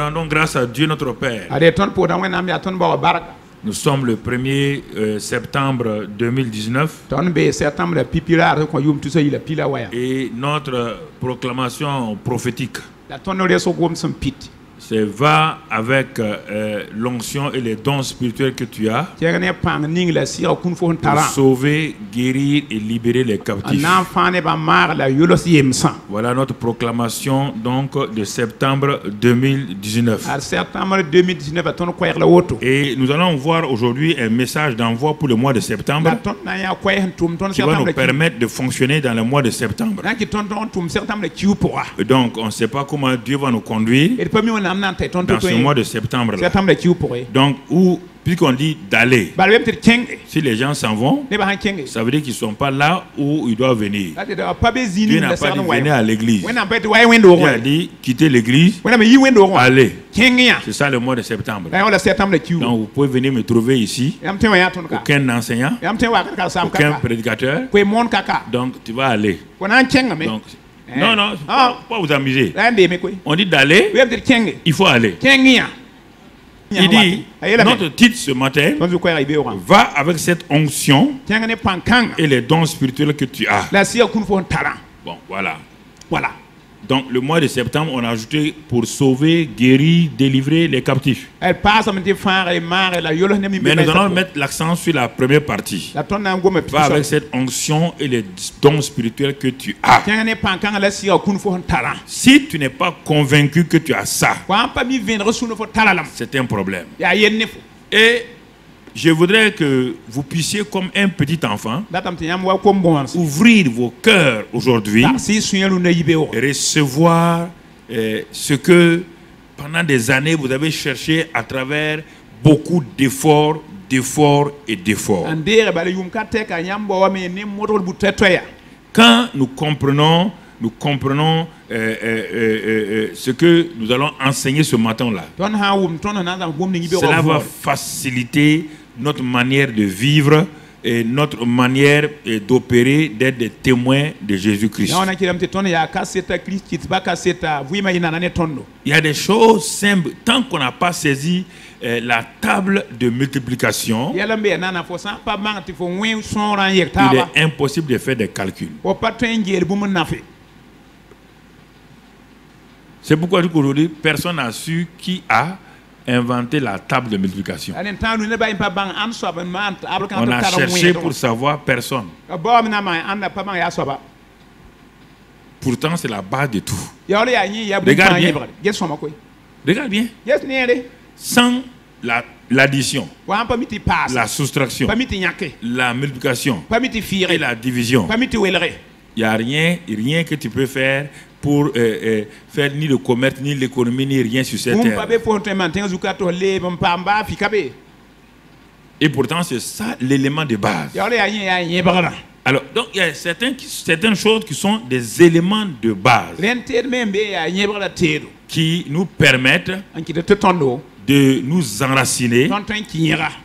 rendons grâce à Dieu notre Père. Nous sommes le 1er septembre 2019 et notre proclamation prophétique, c'est va avec l'onction et les dons spirituels que tu as pour sauver, guérir et libérer les captifs. Voilà notre proclamation donc de septembre 2019. Et nous allons voir aujourd'hui un message d'envoi pour le mois de septembre qui va nous permettre de fonctionner dans le mois de septembre. Donc on ne sait pas comment Dieu va nous conduire dans ce mois de septembre là. Donc puisqu'on dit d'aller, si les gens s'en vont, ça veut dire qu'ils ne sont pas là où ils doivent venir. Dieu n'a pas dit venez à l'église. Dieu a dit quittez l'église, allez. C'est ça le mois de septembre. Donc vous pouvez venir me trouver ici. Aucun enseignant, aucun prédicateur. Donc tu vas aller. Donc, non, non, pas vous amuser. On dit d'aller, il faut aller. Il dit, notre titre ce matin va avec cette onction et les dons spirituels que tu as. Bon, voilà. Donc le mois de septembre, on a ajouté pour sauver, guérir, délivrer les captifs. Mais nous allons mettre l'accent sur la première partie. Va avec cette onction et les dons spirituels que tu as. Si tu n'es pas convaincu que tu as ça, c'est un problème. Et je voudrais que vous puissiez, comme un petit enfant, ouvrir vos cœurs aujourd'hui et recevoir ce que pendant des années vous avez cherché à travers beaucoup d'efforts, et d'efforts. Quand nous comprenons ce que nous allons enseigner ce matin-là, cela va faciliter notre manière de vivre et notre manière d'opérer, d'être des témoins de Jésus-Christ. Il y a des choses simples. Tant qu'on n'a pas saisi la table de multiplication, il est impossible de faire des calculs. C'est pourquoi aujourd'hui, personne n'a su qui a inventé la table de multiplication. On a cherché pour savoir personne. Pourtant, c'est la base de tout. Regarde bien. Regarde bien. Sans l'addition, la soustraction, la multiplication et la division, il n'y a rien que tu peux faire pour faire ni le commerce, ni l'économie, ni rien sur cette terre. Et pourtant, c'est ça l'élément de base. Alors, donc, il y a certaines choses qui sont des éléments de base qui nous permettent de nous enraciner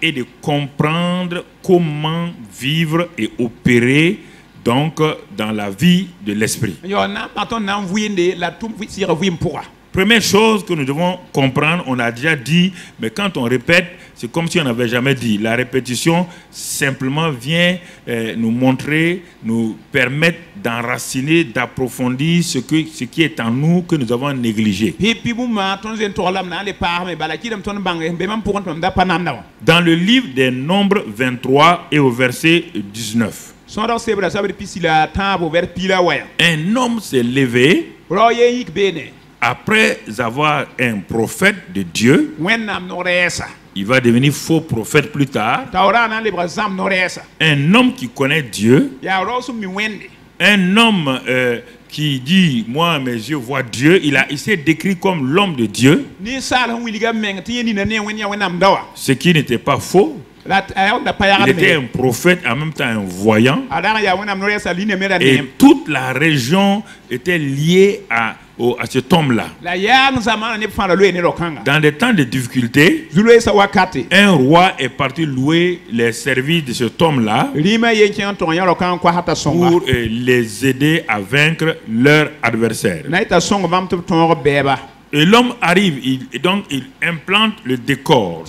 et de comprendre comment vivre et opérer donc dans la vie de l'esprit. Première chose que nous devons comprendre, on a déjà dit, mais quand on répète, c'est comme si on n'avait jamais dit. La répétition simplement vient nous montrer, nous permettre d'enraciner, d'approfondir ce qui est en nous que nous avons négligé. Dans le livre des Nombres 23 et au verset 19. Un homme s'est levé après avoir un prophète de Dieu. Il va devenir faux prophète plus tard. Un homme qui connaît Dieu. Un homme qui dit, moi mes yeux voient Dieu. Il s'est décrit comme l'homme de Dieu. Ce qui n'était pas faux. Il était un prophète, en même temps un voyant. Et toute la région était liée à cet homme-là. Dans des temps de difficulté, un roi est parti louer les services de cet homme-là pour les aider à vaincre leur adversaire. Et l'homme arrive, donc il implante le décor.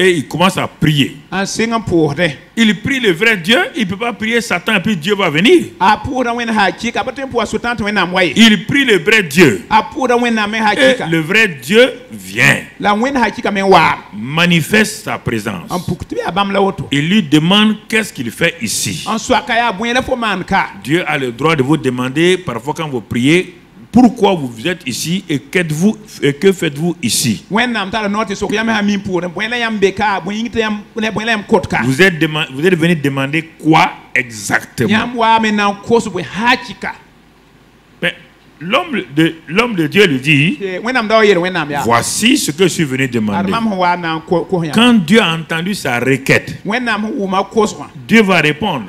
Et il commence à prier. Il prie le vrai Dieu, il ne peut pas prier Satan et puis Dieu va venir. Il prie le vrai Dieu. Et le vrai Dieu vient. Manifeste sa présence. Il lui demande qu'est-ce qu'il fait ici. Dieu a le droit de vous demander parfois quand vous priez pourquoi vous êtes ici et que faites-vous ici. Vous êtes venu demander quoi exactement? Mais l'homme de Dieu lui dit, voici ce que je suis venu demander. Quand Dieu a entendu sa requête, Dieu va répondre.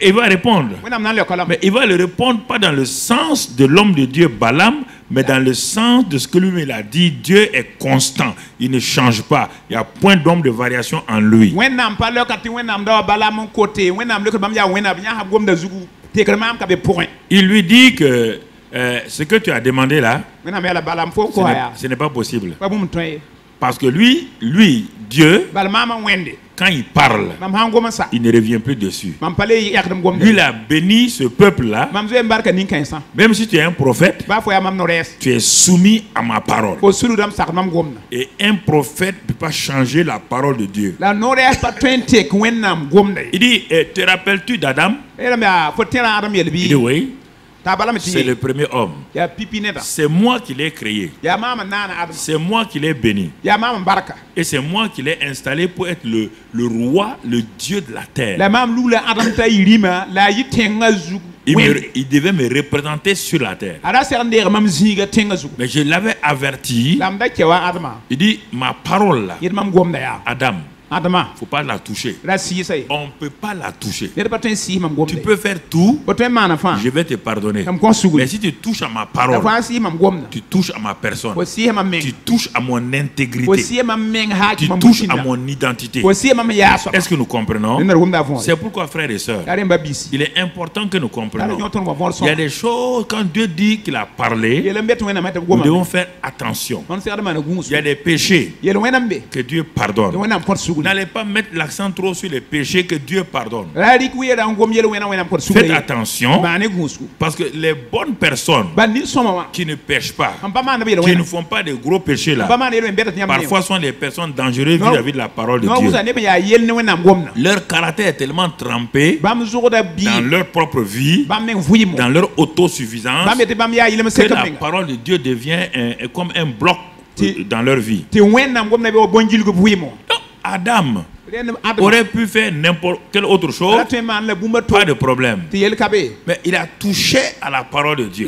Il va répondre. Mais il va le répondre pas dans le sens de l'homme de Dieu Balaam, mais dans le sens de ce que lui a dit. Dieu est constant, il ne change pas. Il n'y a point d'ombre de variation en lui. Il lui dit que ce que tu as demandé là, ce n'est pas possible. Parce que lui, Dieu, quand il parle, il ne revient plus dessus. Lui, il a béni ce peuple-là. Même si tu es un prophète, tu es soumis à ma parole. Et un prophète ne peut pas changer la parole de Dieu. Il dit, te rappelles-tu d'Adam? Il dit oui. C'est le premier homme. C'est moi qui l'ai créé. C'est moi qui l'ai béni. Et c'est moi qui l'ai installé pour être le roi, le Dieu de la terre. Il devait me représenter sur la terre. Mais je l'avais averti. Il dit, ma parole là, Adam, il ne faut pas la toucher. On ne peut pas la toucher. Tu peux faire tout, je vais te pardonner. Mais si tu touches à ma parole, tu touches à ma personne, tu touches à mon intégrité, tu touches à mon identité. Est-ce que nous comprenons? C'est pourquoi, frères et sœurs, il est important que nous comprenions. Il y a des choses, quand Dieu dit qu'il a parlé, nous devons faire attention. Il y a des péchés que Dieu pardonne. N'allez pas mettre l'accent trop sur les péchés que Dieu pardonne. Faites attention, parce que les bonnes personnes qui ne pêchent pas, qui ne font pas de gros péchés là, parfois sont des personnes dangereuses vis-à-vis de la parole de Dieu. Leur caractère est tellement trempé dans leur propre vie, dans leur autosuffisance, que la parole de Dieu devient comme un bloc dans leur vie. Adam aurait pu faire n'importe quelle autre chose, pas de problème. Mais il a touché à la parole de Dieu.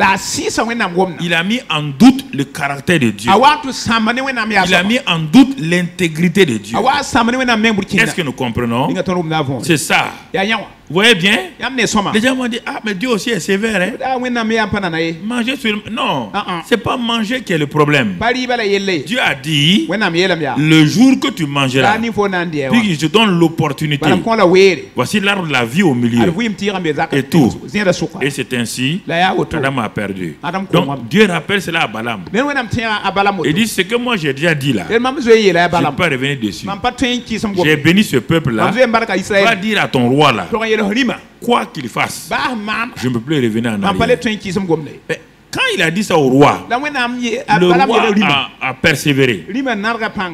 Il a mis en doute le caractère de Dieu. Il a mis en doute l'intégrité de Dieu. Est-ce que nous comprenons? C'est ça. Vous voyez bien? Les gens m'ont dit, ah, mais Dieu aussi est sévère. Hein? Manger sur... Non, c'est pas manger qui est le problème. Dieu a dit, le jour que tu mangeras, puis je te donne l'opportunité. Voici l'arbre de la vie au milieu. Et tout. Et c'est ainsi qu'Adam a perdu. Donc Dieu rappelle cela à Balaam. Il dit, ce que moi j'ai déjà dit là, je ne peux pas revenir dessus. J'ai béni ce peuple là. Va dire à ton roi là, quoi qu'il fasse, je ne peux plus revenir en arrière. Quand il a dit ça au roi, le roi a persévéré.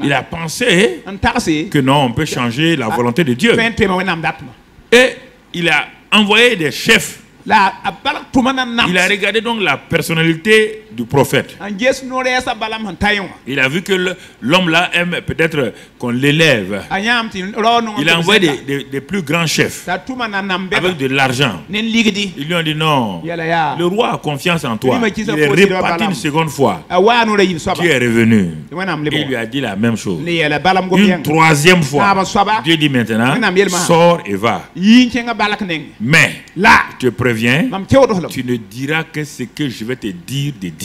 Il a pensé que non, on peut changer la volonté de Dieu. Et il a envoyé des chefs. Il a regardé donc la personnalité du prophète. Il a vu que l'homme là aime peut-être qu'on l'élève. Il a envoyé des plus grands chefs avec de l'argent. Ils lui ont dit non, le roi a confiance en toi. Il est reparti une seconde fois. Dieu est revenu. Il lui a dit la même chose. Une troisième fois, Dieu dit maintenant, sors et va. Mais là, je te préviens, tu ne diras que ce que je vais te dire de dire.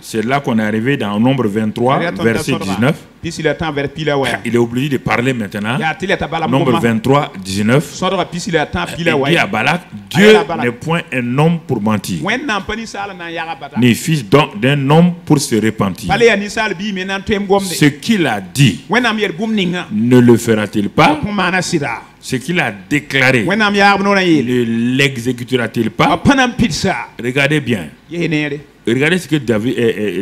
C'est là qu'on est arrivé dans Nombre 23, verset 19. Il est obligé de parler maintenant. Nombre 23, 19. Il dit à Balak, Dieu n'est point un homme pour mentir, ni fils d'un homme pour se repentir. Ce qu'il a dit, ne le fera-t-il pas? Ce qu'il a déclaré, ne l'exécutera-t-il pas? Regardez bien. Regardez ce que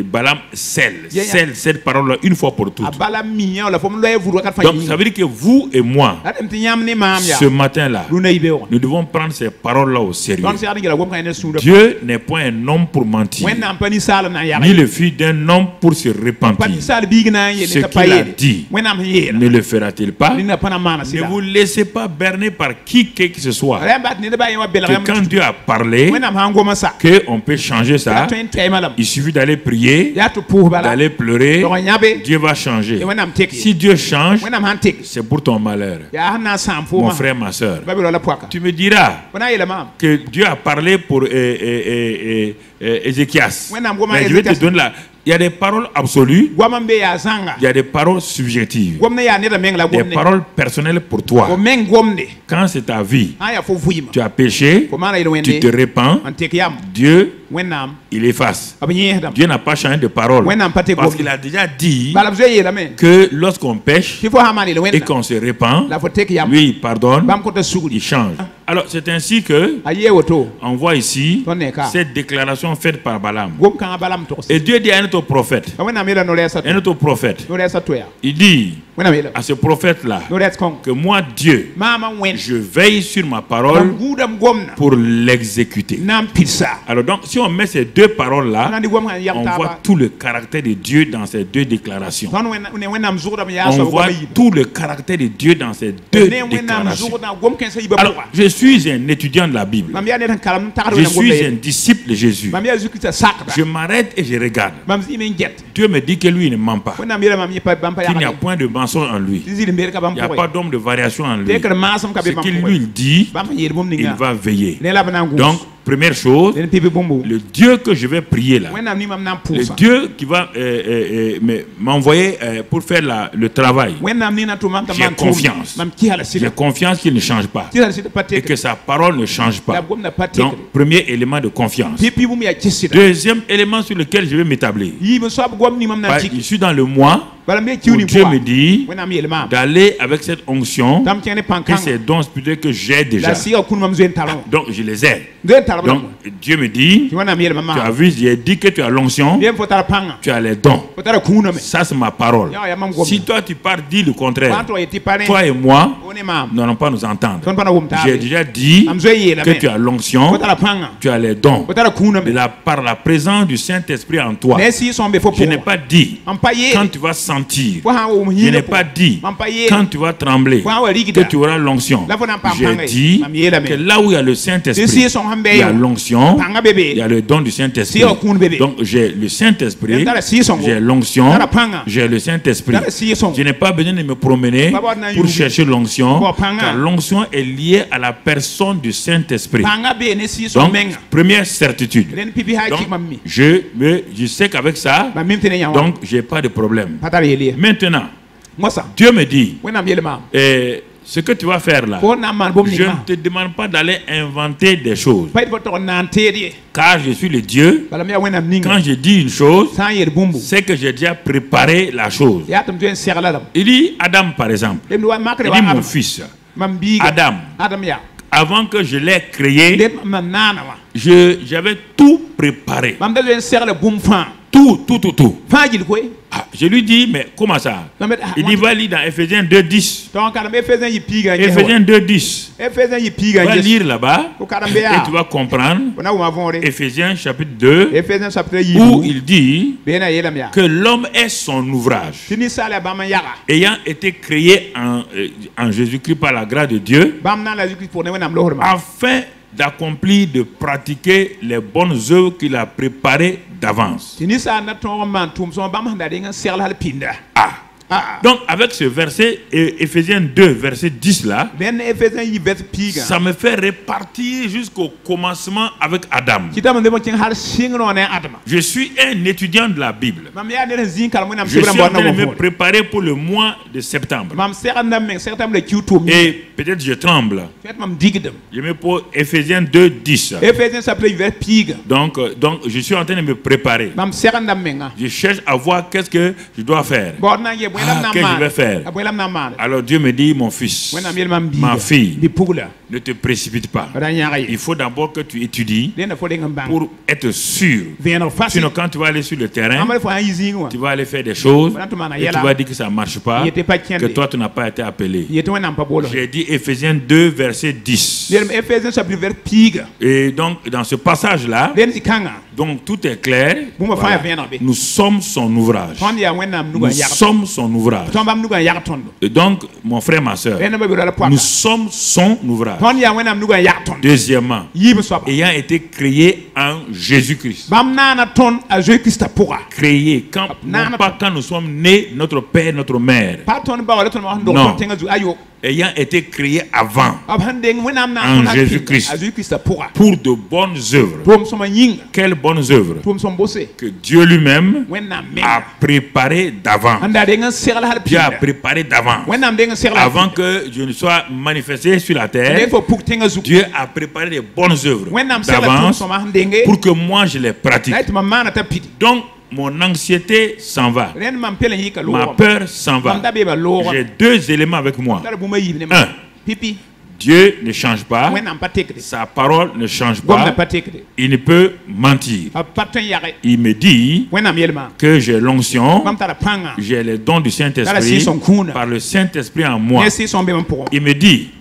Balaam scelle cette parole-là une fois pour toutes. Donc ça veut dire que vous et moi, ce matin-là, nous devons prendre ces paroles-là au sérieux. Dieu n'est point un homme pour mentir, ni le fils d'un homme pour se repentir. Ce qu'il a dit, ne le fera-t-il pas? Ne vous laissez pas berner par qui que ce soit. Que quand Dieu a parlé, qu'on peut changer ça. Il suffit d'aller prier, d'aller pleurer, Dieu va changer. Si Dieu change, c'est pour ton malheur. Mon frère, ma soeur, tu me diras que Dieu a parlé pour Ézéchias. Mais je vais te donner là. Il y a des paroles absolues, il y a des paroles subjectives, des paroles personnelles pour toi. Quand c'est ta vie, tu as péché, tu te répands, Dieu, il efface. Dieu n'a pas changé de parole, parce qu'il a déjà dit que lorsqu'on pêche et qu'on se répand, lui il pardonne, il change. Alors c'est ainsi que on voit ici cette déclaration faite par Balaam. Et Dieu dit à un autre prophète, il dit à ce prophète-là que moi Dieu, je veille sur ma parole pour l'exécuter. Alors donc si on met ces deux paroles-là, on voit tout le caractère de Dieu dans ces deux déclarations. On voit tout le caractère de Dieu dans ces deux déclarations. Alors je suis un étudiant de la Bible. Je suis un disciple de Jésus. Je m'arrête et je regarde. Dieu me dit que lui il ne ment pas. Qu'il n'y a point de mensonge en lui. Il n'y a pas d'homme de variation en lui. Ce qu'il lui dit, il va veiller. Donc, première chose, le Dieu que je vais prier là, le Dieu qui va m'envoyer pour faire le travail, j'ai confiance. J'ai confiance qu'il ne change pas et que sa parole ne change pas. Donc, premier élément de confiance. Deuxième élément sur lequel je vais m'établir. Je suis dans le mois où Dieu me dit d'aller avec cette onction et ces dons spirituels que j'ai déjà. Donc, je les ai. Donc, Dieu me dit, tu as vu, j'ai dit que tu as l'onction, tu as les dons. Ça, c'est ma parole. Si toi, tu pars dire le contraire, toi et moi, nous n'allons pas nous entendre. J'ai déjà dit que tu as l'onction, tu as les dons. Par la présence du Saint-Esprit en toi. Je n'ai pas dit, quand tu vas sentir, je n'ai pas dit, quand tu vas trembler, que tu auras l'onction. J'ai dit que là où il y a le Saint-Esprit, il y a l'onction, il y a le don du Saint-Esprit. Donc j'ai le Saint-Esprit, j'ai l'onction, j'ai le Saint-Esprit. Je n'ai pas besoin de me promener pour chercher l'onction, car l'onction est liée à la personne du Saint-Esprit. Donc, première certitude. Donc, je sais qu'avec ça, donc j'ai pas de problème. Maintenant, Dieu me dit, ce que tu vas faire là, je ne te demande pas d'aller inventer des choses. Car je suis le Dieu. Quand je dis une chose, c'est que j'ai déjà préparé la chose. Il dit Adam par exemple. Il dit mon fils. Adam. Avant que je l'ai créé, j'avais tout préparé. Tout. Ah, je lui dis, mais comment ça? Il dit, va lire dans Ephésiens 2.10. Ephésiens 2.10. Va lire là-bas et tu vas comprendre. Ephésiens chapitre 2, où il dit que l'homme est son ouvrage, ayant été créé en Jésus-Christ par la grâce de Dieu, afin d'accomplir, de pratiquer les bonnes œuvres qu'il a préparées d'avance. Donc avec ce verset, Éphésiens 2, verset 10 là, ça me fait repartir jusqu'au commencement avec Adam. Je suis un étudiant de la Bible. Je suis en train de me préparer pour le mois de septembre. Et peut-être je tremble. Je me pose Éphésiens 2, 10. Donc je suis en train de me préparer. Je cherche à voir qu'est-ce que je dois faire. Qu'est-ce que je vais faire? Alors Dieu me dit, mon fils, ma fille, ne te précipite pas. Il faut d'abord que tu étudies pour être sûr. Sinon, quand tu vas aller sur le terrain, tu vas aller faire des choses et tu vas dire que ça ne marche pas, que toi tu n'as pas été appelé. J'ai dit Éphésiens 2, verset 10. Et donc, dans ce passage-là, donc tout est clair. Voilà. Nous sommes son ouvrage. Nous sommes son ouvrage. Et donc, mon frère, ma soeur, nous sommes son ouvrage. Deuxièmement, ayant été créé en Jésus-Christ. Créé, non pas quand nous sommes nés, notre père, notre mère. Non. Ayant été créé avant en Jésus-Christ pour de bonnes œuvres. Quelles bonnes œuvres que Dieu lui-même a préparées d'avant. Dieu a préparé d'avant. Avant que je ne sois manifesté sur la terre, Dieu a préparé des bonnes œuvres d'avance pour que moi je les pratique. Donc, mon anxiété s'en va. Ma peur s'en va. J'ai deux éléments avec moi. Un, Dieu ne change pas. Sa parole ne change pas. Il ne peut mentir. Il me dit que j'ai l'onction, j'ai les dons du Saint-Esprit par le Saint-Esprit en moi. Il me dit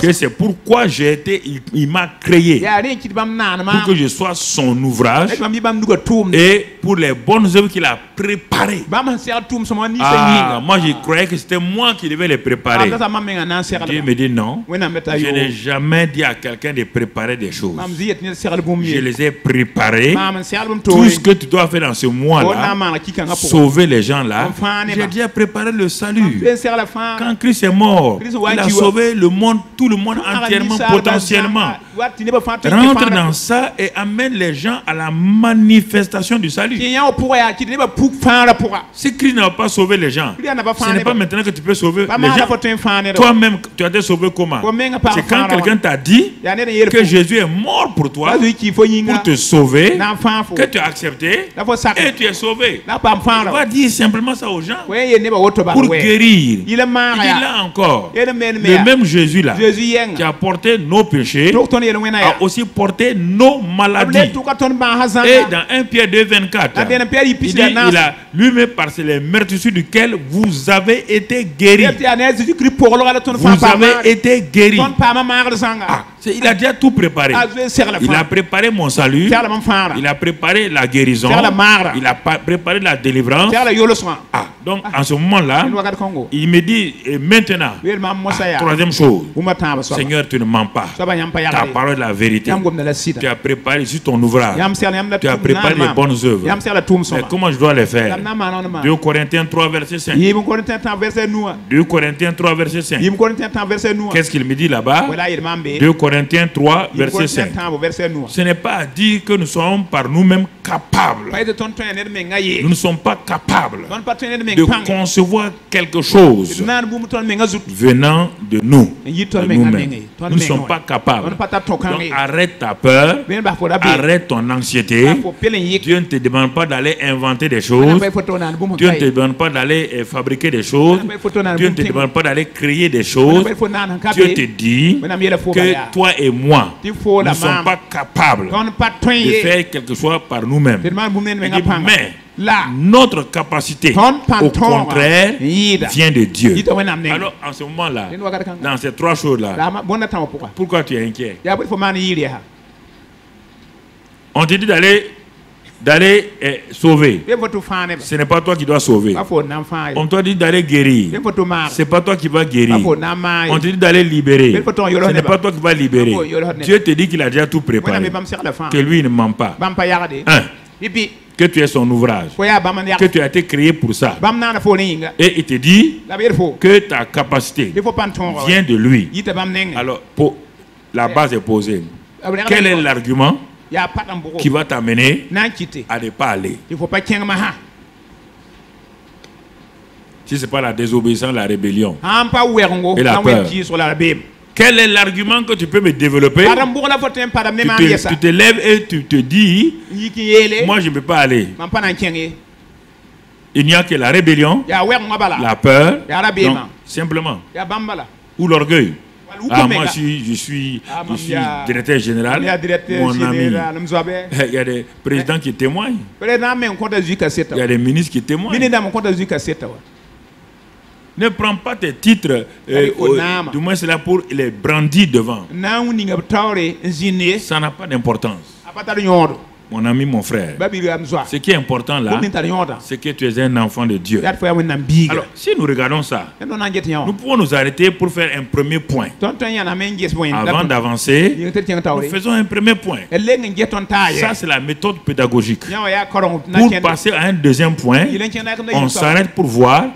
que c'est pourquoi j'ai été, il m'a créé pour que je sois son ouvrage et pour les bonnes œuvres qu'il a préparées. Moi je croyais que c'était moi qui devais les préparer. Dieu me dit non. Je n'ai jamais dit à quelqu'un de préparer des choses. Je les ai préparées. Tout ce que tu dois faire dans ce mois-là, sauver les gens là, j'ai déjà préparé le salut. Quand Christ est mort, il a sauvé le monde, tout le monde entièrement, potentiellement. Rentre dans ça et amène les gens à la manifestation du salut. Si Christ n'a pas sauvé les gens, ce n'est pas maintenant que tu peux sauver les gens. Toi-même, tu as été sauvé comment? C'est quand quelqu'un t'a dit que Jésus est mort pour toi, pour te sauver, que tu as accepté et tu es sauvé. On va dire simplement ça aux gens pour guérir. Il est là encore. Le même Jésus là qui a porté nos péchés a aussi porté nos maladies. Et dans 1 Pierre 2, 24, il dit, il a lui-même par les meurtrissures duquel vous avez été guéris. Vous avez été guéris. Il a déjà tout préparé. Il a préparé mon salut. Il a préparé la guérison. Il a préparé la délivrance. Donc en ce moment-là, il me dit maintenant, troisième chose, Seigneur, tu ne mens pas. Ta parole est la vérité. Tu as préparé sur ton ouvrage. Tu as préparé les bonnes œuvres. Mais comment je dois les faire? 2 Corinthiens 3, verset 5. 2 Corinthiens 3, verset 5. Qu'est-ce qu'il me dit là-bas? 2 Corinthiens 3, verset 5. Ce n'est pas à dire que nous sommes par nous-mêmes capables. Nous ne sommes pas capables de concevoir quelque chose venant de nous, nous-mêmes. Nous ne sommes pas capables. Donc arrête ta peur, arrête ton anxiété. Dieu ne te demande pas d'aller inventer des choses. Dieu ne te demande pas d'aller fabriquer des choses. Dieu ne te demande pas d'aller créer des choses. Dieu te dit que toi et moi, nous ne sommes pas capables de faire quelque chose par nous-mêmes. Mais notre capacité, au contraire, vient de Dieu. Alors, en ce moment-là, dans ces trois choses-là, pourquoi tu es inquiet? On te dit d'aller sauver. Ce n'est pas toi qui dois sauver. On te dit d'aller guérir. Ce n'est pas toi qui vas guérir. On te dit d'aller libérer. Ce n'est pas toi qui vas libérer. Dieu te dit qu'il a déjà tout préparé. Que lui ne ment pas. que tu es son ouvrage, que tu as été créé pour ça. Et il te dit que ta capacité vient de lui. Alors, la base est posée. Quel est l'argument qui va t'amener à ne pas aller? Si ce n'est pas la désobéissance, la rébellion et la peur. Quel est l'argument que tu peux me développer? Tu te lèves et tu te dis, moi je ne peux pas aller. Il n'y a que la rébellion, la peur, donc, simplement, ou l'orgueil. Ah, moi je suis directeur général, mon ami. Il y a des présidents qui témoignent. Il y a des ministres qui témoignent. Ne prends pas tes titres, du moins c'est là pour les brandir devant. Ça n'a pas d'importance. Mon ami, mon frère, ce qui est important là, c'est que tu es un enfant de Dieu. Alors, si nous regardons ça, nous pouvons nous arrêter pour faire un premier point. Avant d'avancer, nous faisons un premier point. Ça, c'est la méthode pédagogique. Pour passer à un deuxième point, on s'arrête pour voir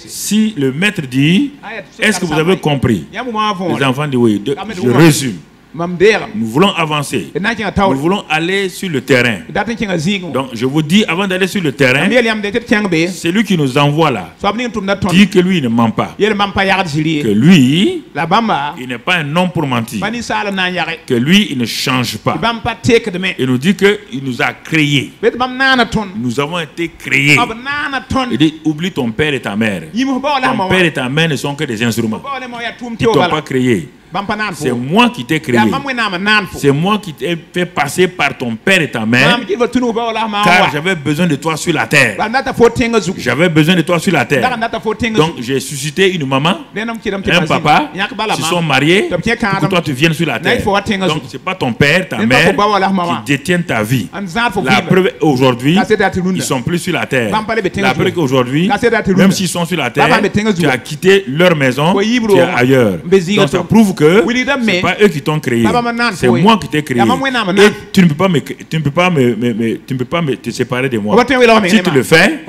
si le maître dit, est-ce que vous avez compris? Les enfants disent oui. Je résume. Nous voulons avancer. Nous voulons aller sur le terrain. Donc je vous dis, avant d'aller sur le terrain, c'est lui qui nous envoie là. Dit que lui il ne ment pas. Que lui, il n'est pas un homme pour mentir. Que lui, il ne change pas. Il nous dit qu'il nous a créés. Nous avons été créés. Il dit, oublie ton père et ta mère. Ton père et ta mère ne sont que des instruments. Ils ne t'ont pas créé. C'est moi qui t'ai créé. C'est moi qui t'ai fait passer par ton père et ta mère. Car j'avais besoin de toi sur la terre. J'avais besoin de toi sur la terre. Donc j'ai suscité une maman, un papa, qui sont mariés pour que toi tu viennes sur la terre. Donc c'est pas ton père, ta mère qui détiennent ta vie. La preuve aujourd'hui, ils sont plus sur la terre. La preuve qu'aujourd'hui, même s'ils sont sur la terre, tu as quitté leur maison, tu es ailleurs. Donc ça prouve que ce n'est pas eux qui t'ont créé, c'est moi qui t'ai créé. Et tu ne peux pas te séparer de moi. Si tu le fais,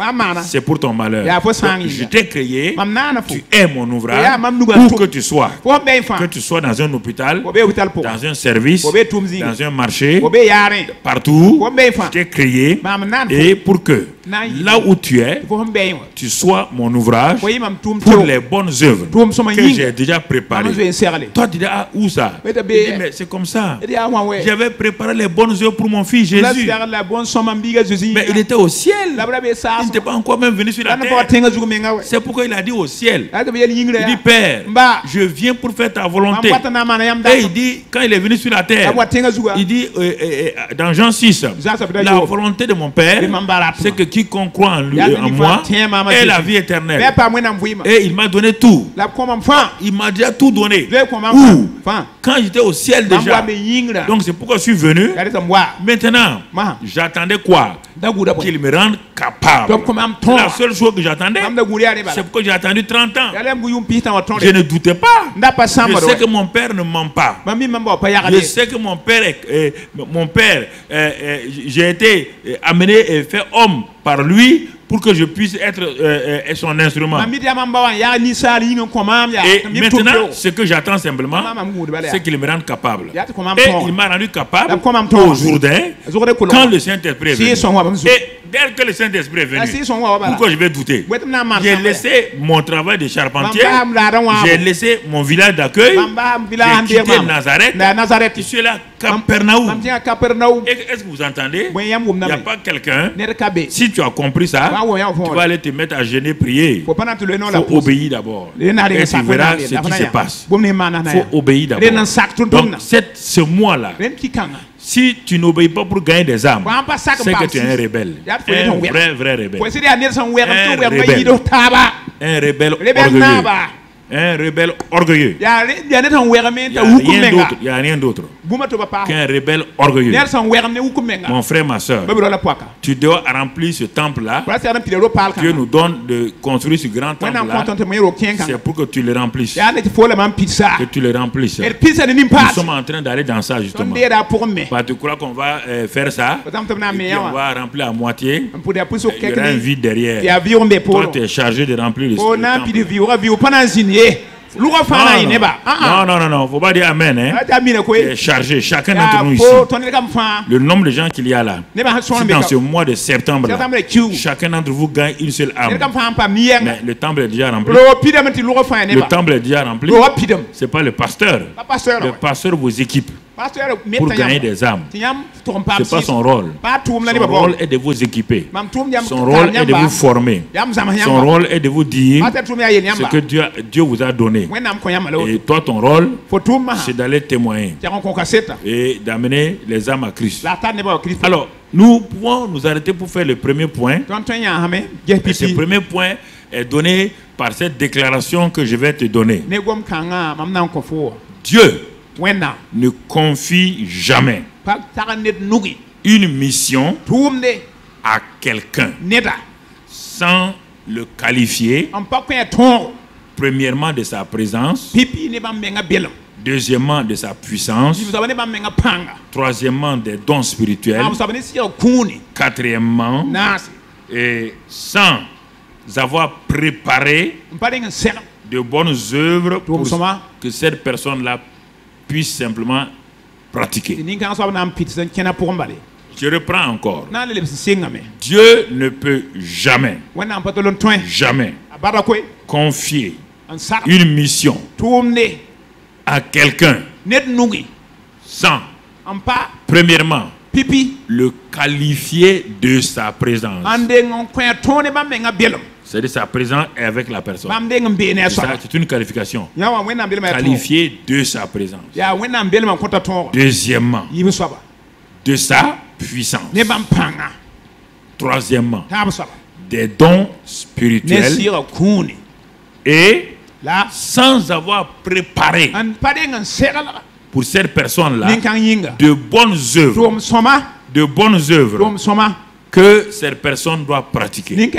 c'est pour ton malheur. Donc, je t'ai créé, tu es mon ouvrage, pour que tu sois dans un hôpital, dans un service, dans un marché, partout. Je t'ai créé et pour que là où tu es, tu sois mon ouvrage pour les bonnes œuvres que j'ai déjà préparées. Toi, tu dis, ah, où ça? Il dit, mais c'est comme ça. J'avais préparé les bonnes œuvres pour mon fils Jésus. Mais il était au ciel. Il n'était pas encore même venu sur la terre. C'est pourquoi il a dit au ciel. Il dit, Père, je viens pour faire ta volonté. Et il dit, quand il est venu sur la terre, il dit, dans Jean 6, la volonté de mon Père, c'est que quiconque croit en lui, en moi, ait la vie éternelle. Et il m'a donné tout. Il m'a déjà tout donné. Où? Quand j'étais au ciel déjà. Donc c'est pourquoi je suis venu. Maintenant, j'attendais quoi? Qu'il me rende capable. C'est la seule chose que j'attendais. C'est pourquoi j'ai attendu 30 ans. Je ne doutais pas. Je sais que mon père ne ment pas. Je sais que mon père, j'ai été amené et fait homme par lui pour que je puisse être son instrument. Et maintenant, ce que j'attends simplement, c'est qu'il me rende capable. Et il m'a rendu capable aujourd'hui, quand le Saint-Esprit est venu. Et dès que le Saint-Esprit est venu, pourquoi je vais douter? J'ai laissé mon travail de charpentier, j'ai laissé mon village d'accueil, j'ai quitté Nazareth, je suis là, Capernaum. Est-ce que vous entendez? Il n'y a pas quelqu'un, si tu as compris ça, tu vas aller te mettre à jeûner, prier. Il faut obéir d'abord. Et tu verras ce qui se passe. Il faut obéir d'abord. Donc ce mois-là, si tu n'obéis pas pour gagner des âmes, c'est que tu es un rebelle. Un vrai rebelle. Un rebelle orgueilleux. Un rebelle orgueilleux. Il n'y a rien d'autre qu'un rebelle orgueilleux. Mon frère, ma soeur, tu dois remplir ce temple-là. Dieu nous donne de construire ce grand temple-là. C'est pour que tu le remplisses. Que tu le remplisses. Nous sommes en train d'aller dans ça, justement. Tu crois qu'on va faire ça, et puis on va remplir à moitié. Il y aura un vide derrière. Toi, tu es chargé de remplir le temple. Non, faut pas dire amen. Hein. C'est chargé, chacun d'entre nous ici. Le nombre de gens qu'il y a là, si dans ce mois de septembre, là, chacun d'entre vous gagne une seule âme. Mais le temple est déjà rempli. Le temple est déjà rempli. Ce n'est pas le pasteur. Le pasteur vous équipe pour gagner des âmes. Ce n'est pas son rôle. Son rôle est de vous équiper. Son rôle est de vous former. Son rôle est de vous dire ce que Dieu vous a donné. Et toi, ton rôle, c'est d'aller témoigner et d'amener les âmes à Christ. Alors, nous pouvons nous arrêter pour faire le premier point. Et ce premier point est donné par cette déclaration que je vais te donner. Dieu ne confie jamais une mission à quelqu'un sans le qualifier premièrement de sa présence, deuxièmement de sa puissance, troisièmement des dons spirituels, quatrièmement, et sans avoir préparé de bonnes œuvres pour que cette personne-là puisse simplement pratiquer. Je reprends encore. Dieu ne peut jamais confier une mission à quelqu'un sans, premièrement, le qualifier de sa présence. C'est-à-dire sa présence est avec la personne. C'est une qualification. Qualifier de sa présence. Deuxièmement, de sa puissance. Troisièmement, des dons spirituels. Et sans avoir préparé pour cette personne-là de bonnes œuvres que cette personne doit pratiquer.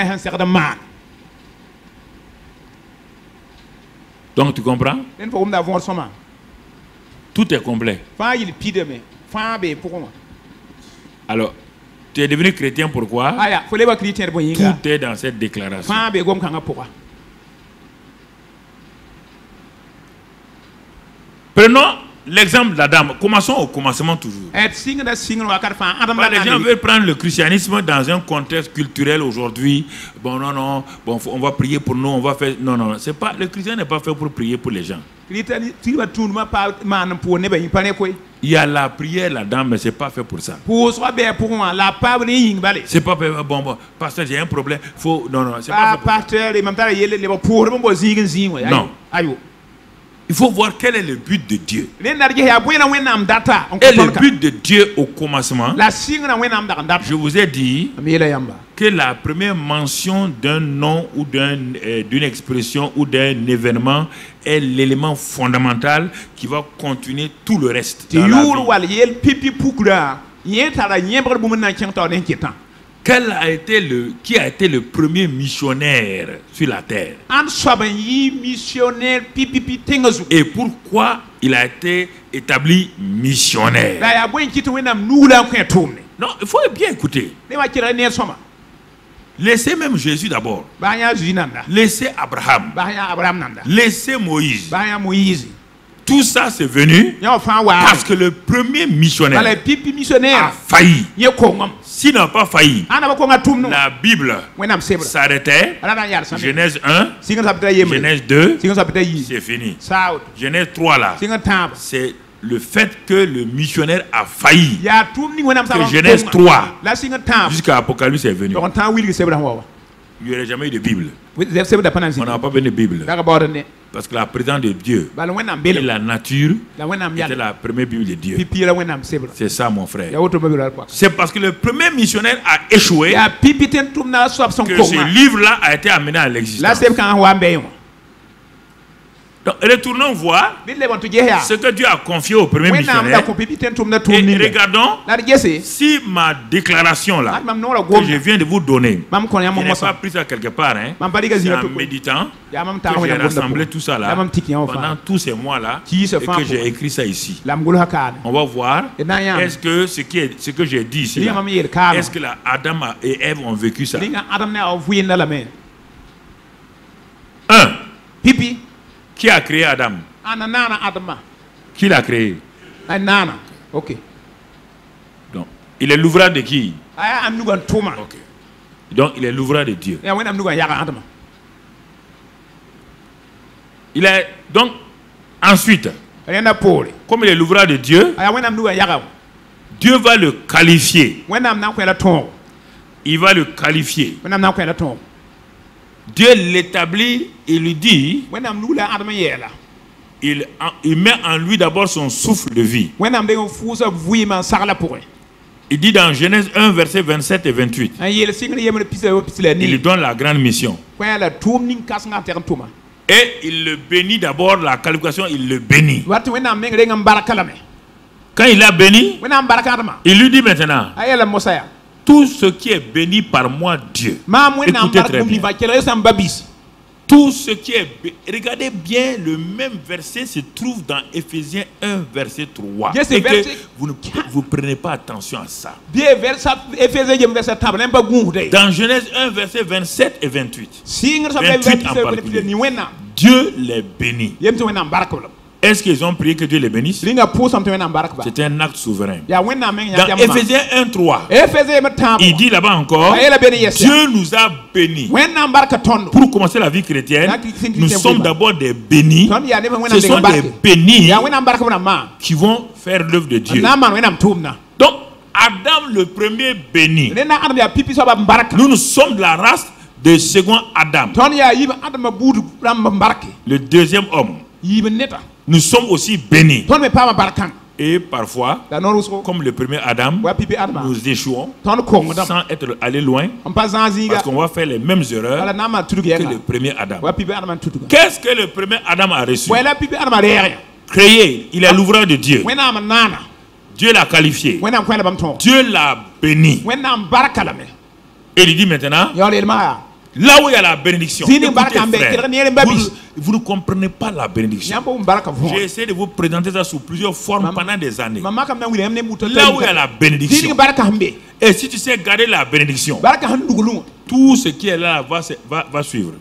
Donc tu comprends? Tout est complet. Alors, tu es devenu chrétien pourquoi? Tout est dans cette déclaration. Prenons l'exemple d'Adam. Commençons au commencement toujours. Les gens veulent prendre le christianisme dans un contexte culturel aujourd'hui. Bon, non, bon, on va prier pour nous, on va faire. Non, c'est pas. Le chrétien n'est pas fait pour prier pour les gens. Il y a la prière là-dedans, mais c'est pas fait pour ça. C'est pas fait. Bon, pasteur, j'ai un problème. Faut. Non, c'est pas fait pour ça. Non. Il faut voir quel est le but de Dieu. Et le but de Dieu au commencement, je vous ai dit que la première mention d'un nom ou d'une expression ou d'un événement est l'élément fondamental qui va continuer tout le reste dans la vie. Qui a été le premier missionnaire sur la terre? Et pourquoi il a été établi missionnaire? Non, il faut bien écouter. Laissez même Jésus d'abord. Laissez Abraham. Laissez Moïse. Tout ça c'est venu parce que le premier missionnaire a failli. S'il n'a pas failli, la Bible s'arrêtait. Genèse 1, Genèse 2, c'est fini. Genèse 3 là, c'est le fait que le missionnaire a failli. Que Genèse 3 jusqu'à Apocalypse est venu. Il n'y aurait jamais eu de Bible. On n'a pas besoin de Bible. Parce que la présence de Dieu et la nature était la première Bible de Dieu. C'est ça, mon frère. C'est parce que le premier missionnaire a échoué que ce livre-là a été amené à l'existence. Donc, retournons voir ce que Dieu a confié au premier missionnaire. Et regardons si ma déclaration là, que je viens de vous donner, je n'ai pas pris ça quelque part, hein, c'est en méditant que j'ai rassemblé tout ça là, pendant tous ces mois là, et que j'ai écrit ça ici. On va voir, est-ce que ce que j'ai dit ici, est-ce que Adam et Ève ont vécu ça? 1. Qui a créé Adam? Qui l'a créé? Ok. Donc, il est l'ouvrage de qui? Ok. Donc, il est l'ouvrage de Dieu. Il est donc ensuite, comme il est l'ouvrage de Dieu, Dieu va le qualifier. Il va le qualifier. Dieu l'établit et lui dit, il met en lui d'abord son souffle de vie. Il dit dans Genèse 1, verset 27 et 28, il lui donne la grande mission. Et il le bénit d'abord, la qualification, il le bénit. Quand il l'a béni, il lui dit maintenant, tout ce qui est béni par moi, Dieu. Écoutez très bien. Tout ce qui est béni. Regardez bien, le même verset se trouve dans Éphésiens 1, verset 3. Et que vous ne prenez pas attention à ça. Dans Genèse 1, verset 27 et 28. 28 en particulier. Dieu les bénit. Est-ce qu'ils ont prié que Dieu les bénisse? C'est un acte souverain. Dans Éphésiens 1:3, il dit là-bas encore, Dieu nous a bénis. Pour commencer la vie chrétienne, nous sommes d'abord des bénis. Ce sont des bénis qui vont faire l'œuvre de Dieu. Donc, Adam le premier béni. Nous sommes de la race de second Adam. Le deuxième homme. Nous sommes aussi bénis. Et parfois, comme le premier Adam, nous échouons sans être allés loin, parce qu'on va faire les mêmes erreurs que le premier Adam. Qu'est-ce que le premier Adam a reçu? Créé, il est l'ouvrage de Dieu. Dieu l'a qualifié. Dieu l'a béni. Et il dit maintenant, là où il y a la bénédiction, écoutez, frère, vous ne comprenez pas la bénédiction. J'ai essayé de vous présenter ça sous plusieurs formes pendant des années. Là où il y a la bénédiction, et si tu sais garder la bénédiction, tout ce qui est là va suivre.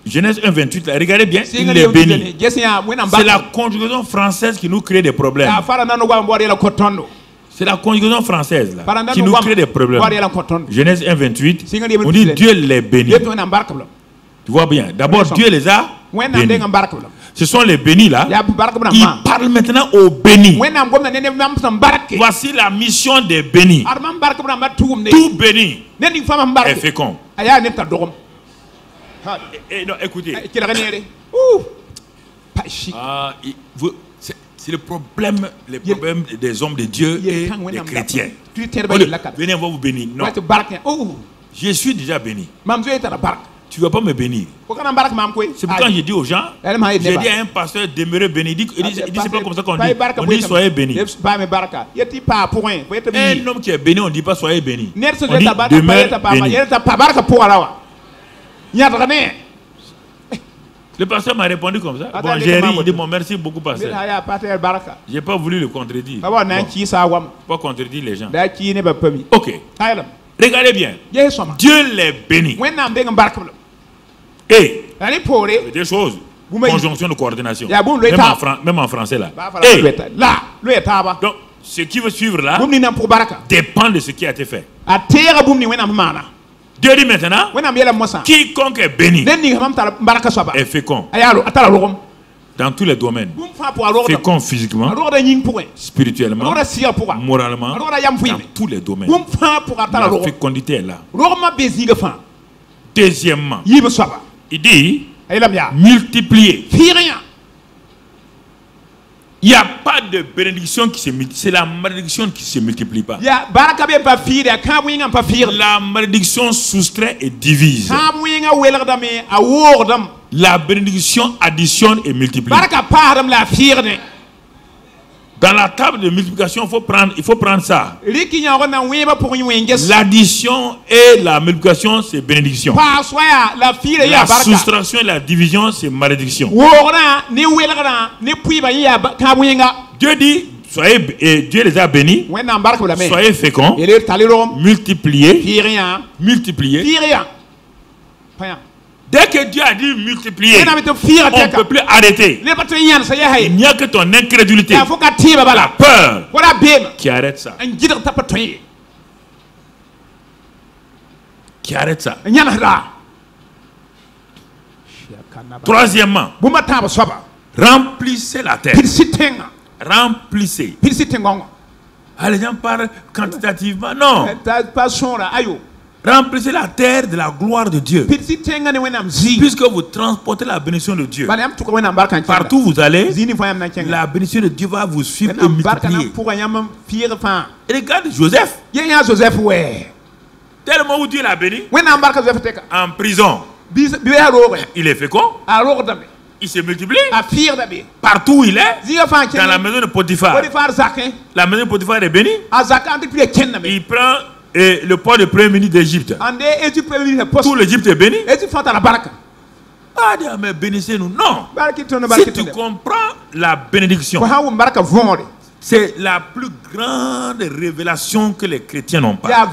Genèse 1, 28, regardez bien, il est béni. C'est la conjugaison française qui nous crée des problèmes. C'est la conjugaison française là, qui nous crée des problèmes. Genèse 1, 28, on dit Dieu les bénit. Tu vois bien, d'abord Dieu les a bénis. Ce sont les bénis là. Il parle maintenant aux bénis. Voici la mission des bénis. Tout béni est fécond. Non, écoutez. C'est le problème des hommes de Dieu et des chrétiens. Venez, on va vous bénir. Non. Je suis déjà béni. Tu ne vas pas me bénir. C'est pourquoi j'ai dit aux gens, j'ai dit à un pasteur demeurer béni. Il dit c'est pas comme ça qu'on dit. On dit soyez béni. Un homme qui est béni, on ne dit pas soyez béni. On dit demeure béni. Le pasteur m'a répondu comme ça. Bon, j'ai ri, il dit bon, merci beaucoup, pasteur. Je n'ai pas voulu le contredire. Pas contredire les gens. Ok. Regardez bien. Dieu les bénit. Et des choses. Conjonction de coordination. Même en français là. Donc, ce qui va suivre là dépend de ce qui a été fait. Dieu dit maintenant, quiconque est béni est fécond dans tous les domaines. Fécond physiquement, spirituellement, moralement, dans tous les domaines. La fécondité est là. Deuxièmement, il dit multiplier. Il n'y a pas de bénédiction qui se multiplie. C'est la malédiction qui ne se multiplie pas. La malédiction soustrait et divise. la bénédiction additionne et multiplie. Dans la table de multiplication, il faut prendre ça. L'addition et la multiplication, c'est bénédiction. La soustraction et la division, c'est malédiction. Dieu dit, Dieu les a bénis, soyez féconds, multipliez. Dès que Dieu a dit multiplier, on ne peut plus arrêter. Il n'y a que ton incrédulité, la peur, qui arrête ça. Qui arrête ça. Troisièmement, remplissez la terre. Remplissez. Ah, les gens parlent quantitativement. Non. Remplissez la terre de la gloire de Dieu. Puisque vous transportez la bénédiction de Dieu. Partout où vous allez, la bénédiction de Dieu va vous suivre et multiplier. Et regarde Joseph. Tellement où Dieu l'a béni. En prison. Il est fécond. Il se multiplie. Partout où il est. Dans la maison de Potiphar. La maison de Potiphar est bénie. Il prend le poids de premier ministre d'Égypte. Tout l'Égypte est béni. Ah, mais bénissez-nous. Non. Si tu comprends la bénédiction, c'est la plus grande révélation que les chrétiens n'ont pas.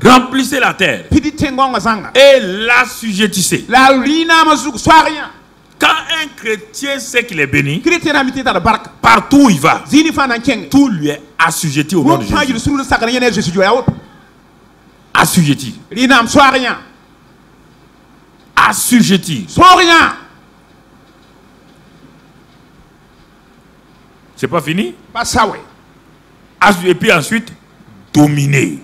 Remplissez la terre et l'assujettissez. Quand un chrétien sait qu'il est béni, partout où il va, tout lui est assujetti au nom de Jésus. Assujetti. Assujetti. C'est pas fini? Et puis ensuite, dominer.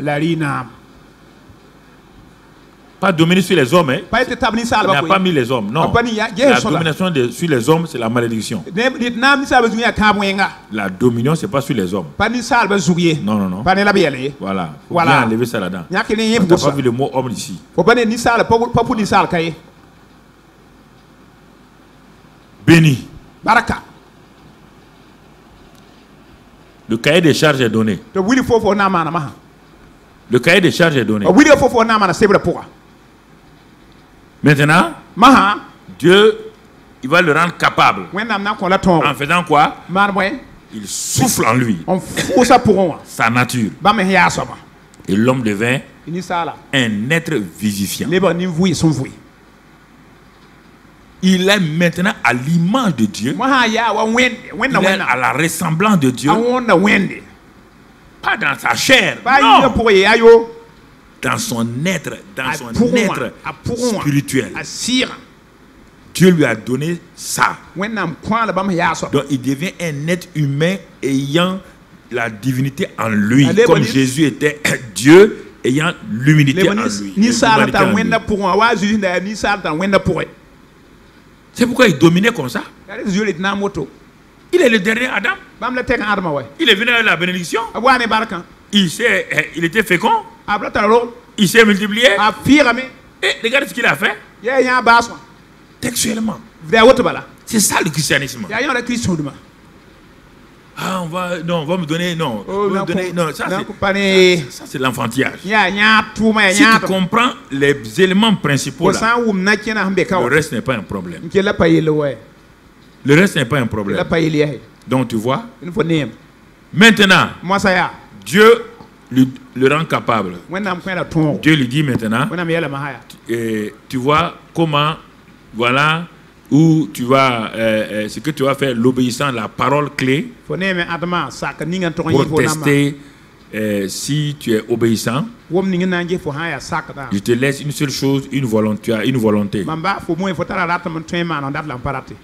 Pas dominer sur les hommes, hein. Il n'a pas mis les hommes, non. La domination sur les hommes, c'est la malédiction. La dominion, c'est pas sur les hommes. Non, non, non. Voilà. Faut bien enlever ça là-dedans. Tu n'as pas vu le mot homme ici. Béni. Le cahier des charges est donné. Le cahier des charges est donné. Maintenant, Dieu, il va le rendre capable. En faisant quoi? Il souffle en lui sa nature. Et l'homme devint un être vivifiant. Il est maintenant à l'image de Dieu. Il est à la ressemblance de Dieu. Pas dans sa chair. Non. Dans son être, spirituel. Dieu lui a donné ça. Donc il devient un être humain ayant la divinité en lui. Comme Jésus était Dieu ayant l'humilité en lui. C'est pourquoi il dominait comme ça. Il est le dernier Adam. Il est venu avec la bénédiction. Il était fécond. Il s'est multiplié. Et regarde ce qu'il a fait. Textuellement. C'est ça le christianisme. Ah, on va me donner. Non. Ça c'est l'enfantillage. Si tu comprends les éléments principaux là, le reste n'est pas un problème. Le reste n'est pas un problème. Donc tu vois. Maintenant, Dieu le rend capable. Dieu lui dit maintenant, tu vois comment, voilà où tu vas, ce que tu vas faire, l'obéissance, la parole clé pour tester si tu es obéissant. Je te laisse une seule chose, une volonté.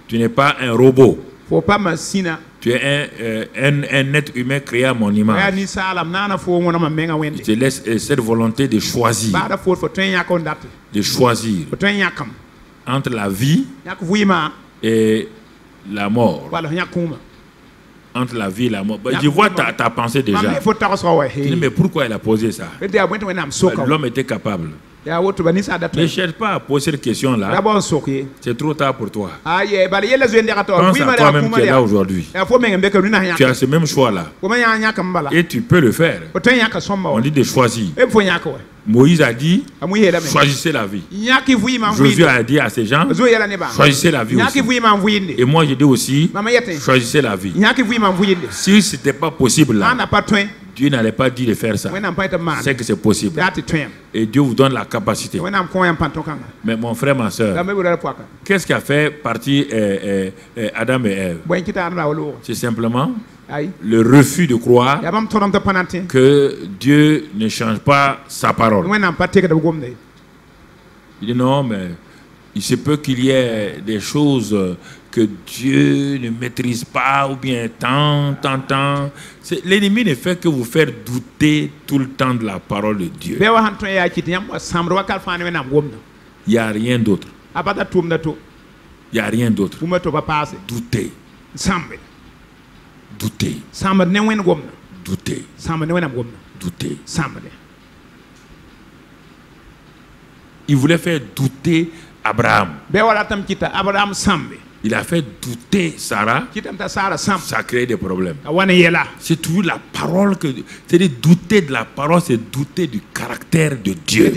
Tu n'es pas un robot. Tu es un être humain créé à mon image. Je te laisse cette volonté de choisir. De choisir entre la vie et la mort. Entre la vie et la mort. Je vois ta pensée déjà. Mais pourquoi elle a posé ça? L'homme était capable. Ne cherche pas à poser cette question-là. C'est trop tard pour toi. Pense à toi-même qui est là aujourd'hui. Tu as ce même choix-là. Et tu peux le faire. On dit de choisir. Moïse a dit, choisissez la vie. Josué a dit à ces gens, choisissez la vie aussi. Et moi je dis aussi, choisissez la vie. Si ce n'était pas possible là, Dieu n'allait pas dire de faire ça. C'est que c'est possible. Et Dieu vous donne la capacité. Mais mon frère, ma soeur, qu'est-ce qui a fait partir Adam et Ève? C'est simplement le refus de croire que Dieu ne change pas sa parole. Il dit non, mais il se peut qu'il y ait des choses que Dieu ne maîtrise pas, ou bien tant. L'ennemi ne fait que vous faire douter tout le temps de la parole de Dieu. Il n'y a rien d'autre. Il n'y a rien d'autre. Douter. Douter. Douter. Douter. Il voulait faire douter Abraham. Il a fait douter Sarah. Ça a créé des problèmes. C'est toujours la parole que... C'est-à-dire douter de la parole, c'est douter du caractère de Dieu.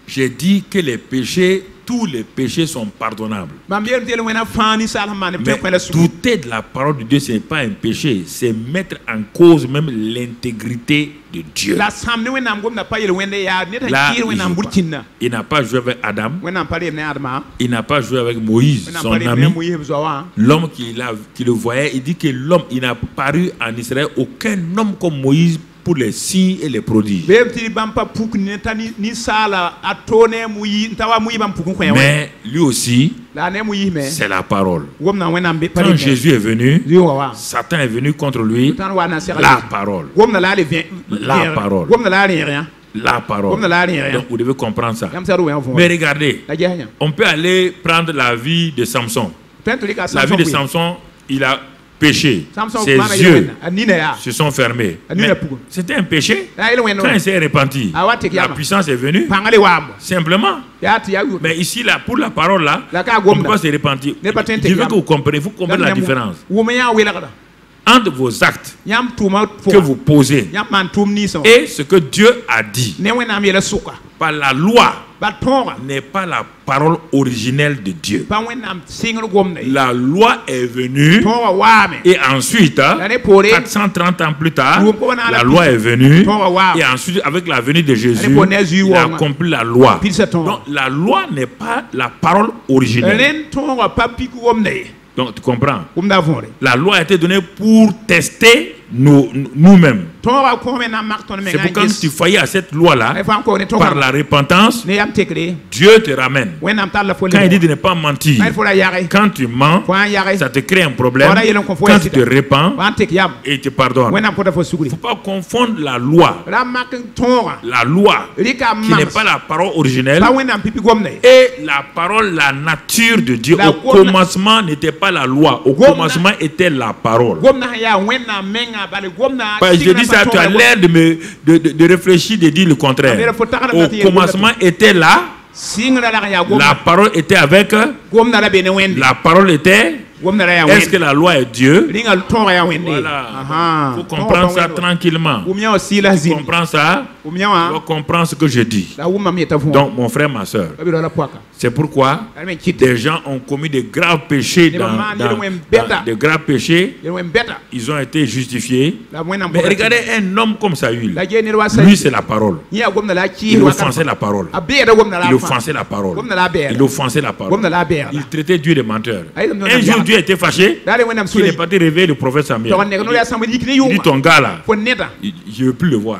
J'ai dit que les péchés, tous les péchés sont pardonnables. Mais douter de la parole de Dieu, ce n'est pas un péché. C'est mettre en cause même l'intégrité de Dieu. Là, il n'a pas joué avec Adam. Il n'a pas joué avec Moïse, son ami. L'homme qui le voyait, il dit que l'homme, il n'a paru en Israël aucun homme comme Moïse pour les signes et les prodiges. Mais lui aussi, c'est la parole. Quand Jésus est venu, Satan est venu contre lui. La parole. La parole. La parole. Donc vous devez comprendre ça. Mais regardez, on peut aller prendre la vie de Samson. La vie de Samson, il a péché. Ses yeux se sont fermés. C'était un péché. Quand il s'est repenti, la puissance est venue. Simplement. Mais ici, là, pour la parole, là, on ne peut pas se repentir. Je veux que vous compreniez. Vous comprenez la différence entre vos actes que vous posez et ce que Dieu a dit. Par la loi n'est pas la parole originelle de Dieu. La loi est venue et ensuite, 430 ans plus tard, la loi est venue et ensuite, avec la venue de Jésus, il a accompli la loi. Donc, la loi n'est pas la parole originelle. Donc, tu comprends? La loi a été donnée pour tester nous-mêmes. C'est pour quand tu faillis à cette loi-là, par la repentance, Dieu te ramène. Quand il dit de ne pas mentir, quand tu mens, ça te crée un problème. Quand tu te repens, il te pardonne. Il ne faut pas confondre la loi qui n'est pas la parole originelle, et la parole, la nature de Dieu. Au commencement n'était pas la loi, au commencement était la parole. Je dis ça, tu as l'air de réfléchir, de dire le contraire. Au commencement était là, la parole était avec, la parole était. Est-ce que la loi est Dieu? Voilà. Il faut comprendre ça tranquillement. Tu comprends ça? Tu dois comprendre ce que je dis. Donc, mon frère, ma soeur, c'est pourquoi des gens ont commis de graves péchés de graves péchés. Ils ont été justifiés. Mais regardez un homme comme Saül. Lui, c'est la parole. Il offensait la parole. Il offensait la parole. Il offensait la parole. Il traitait Dieu de menteur. Un jour, Dieu était fâché. Il n'est pas réveiller le prophète Samuel. Il dit ton gars là, je ne veux plus le voir.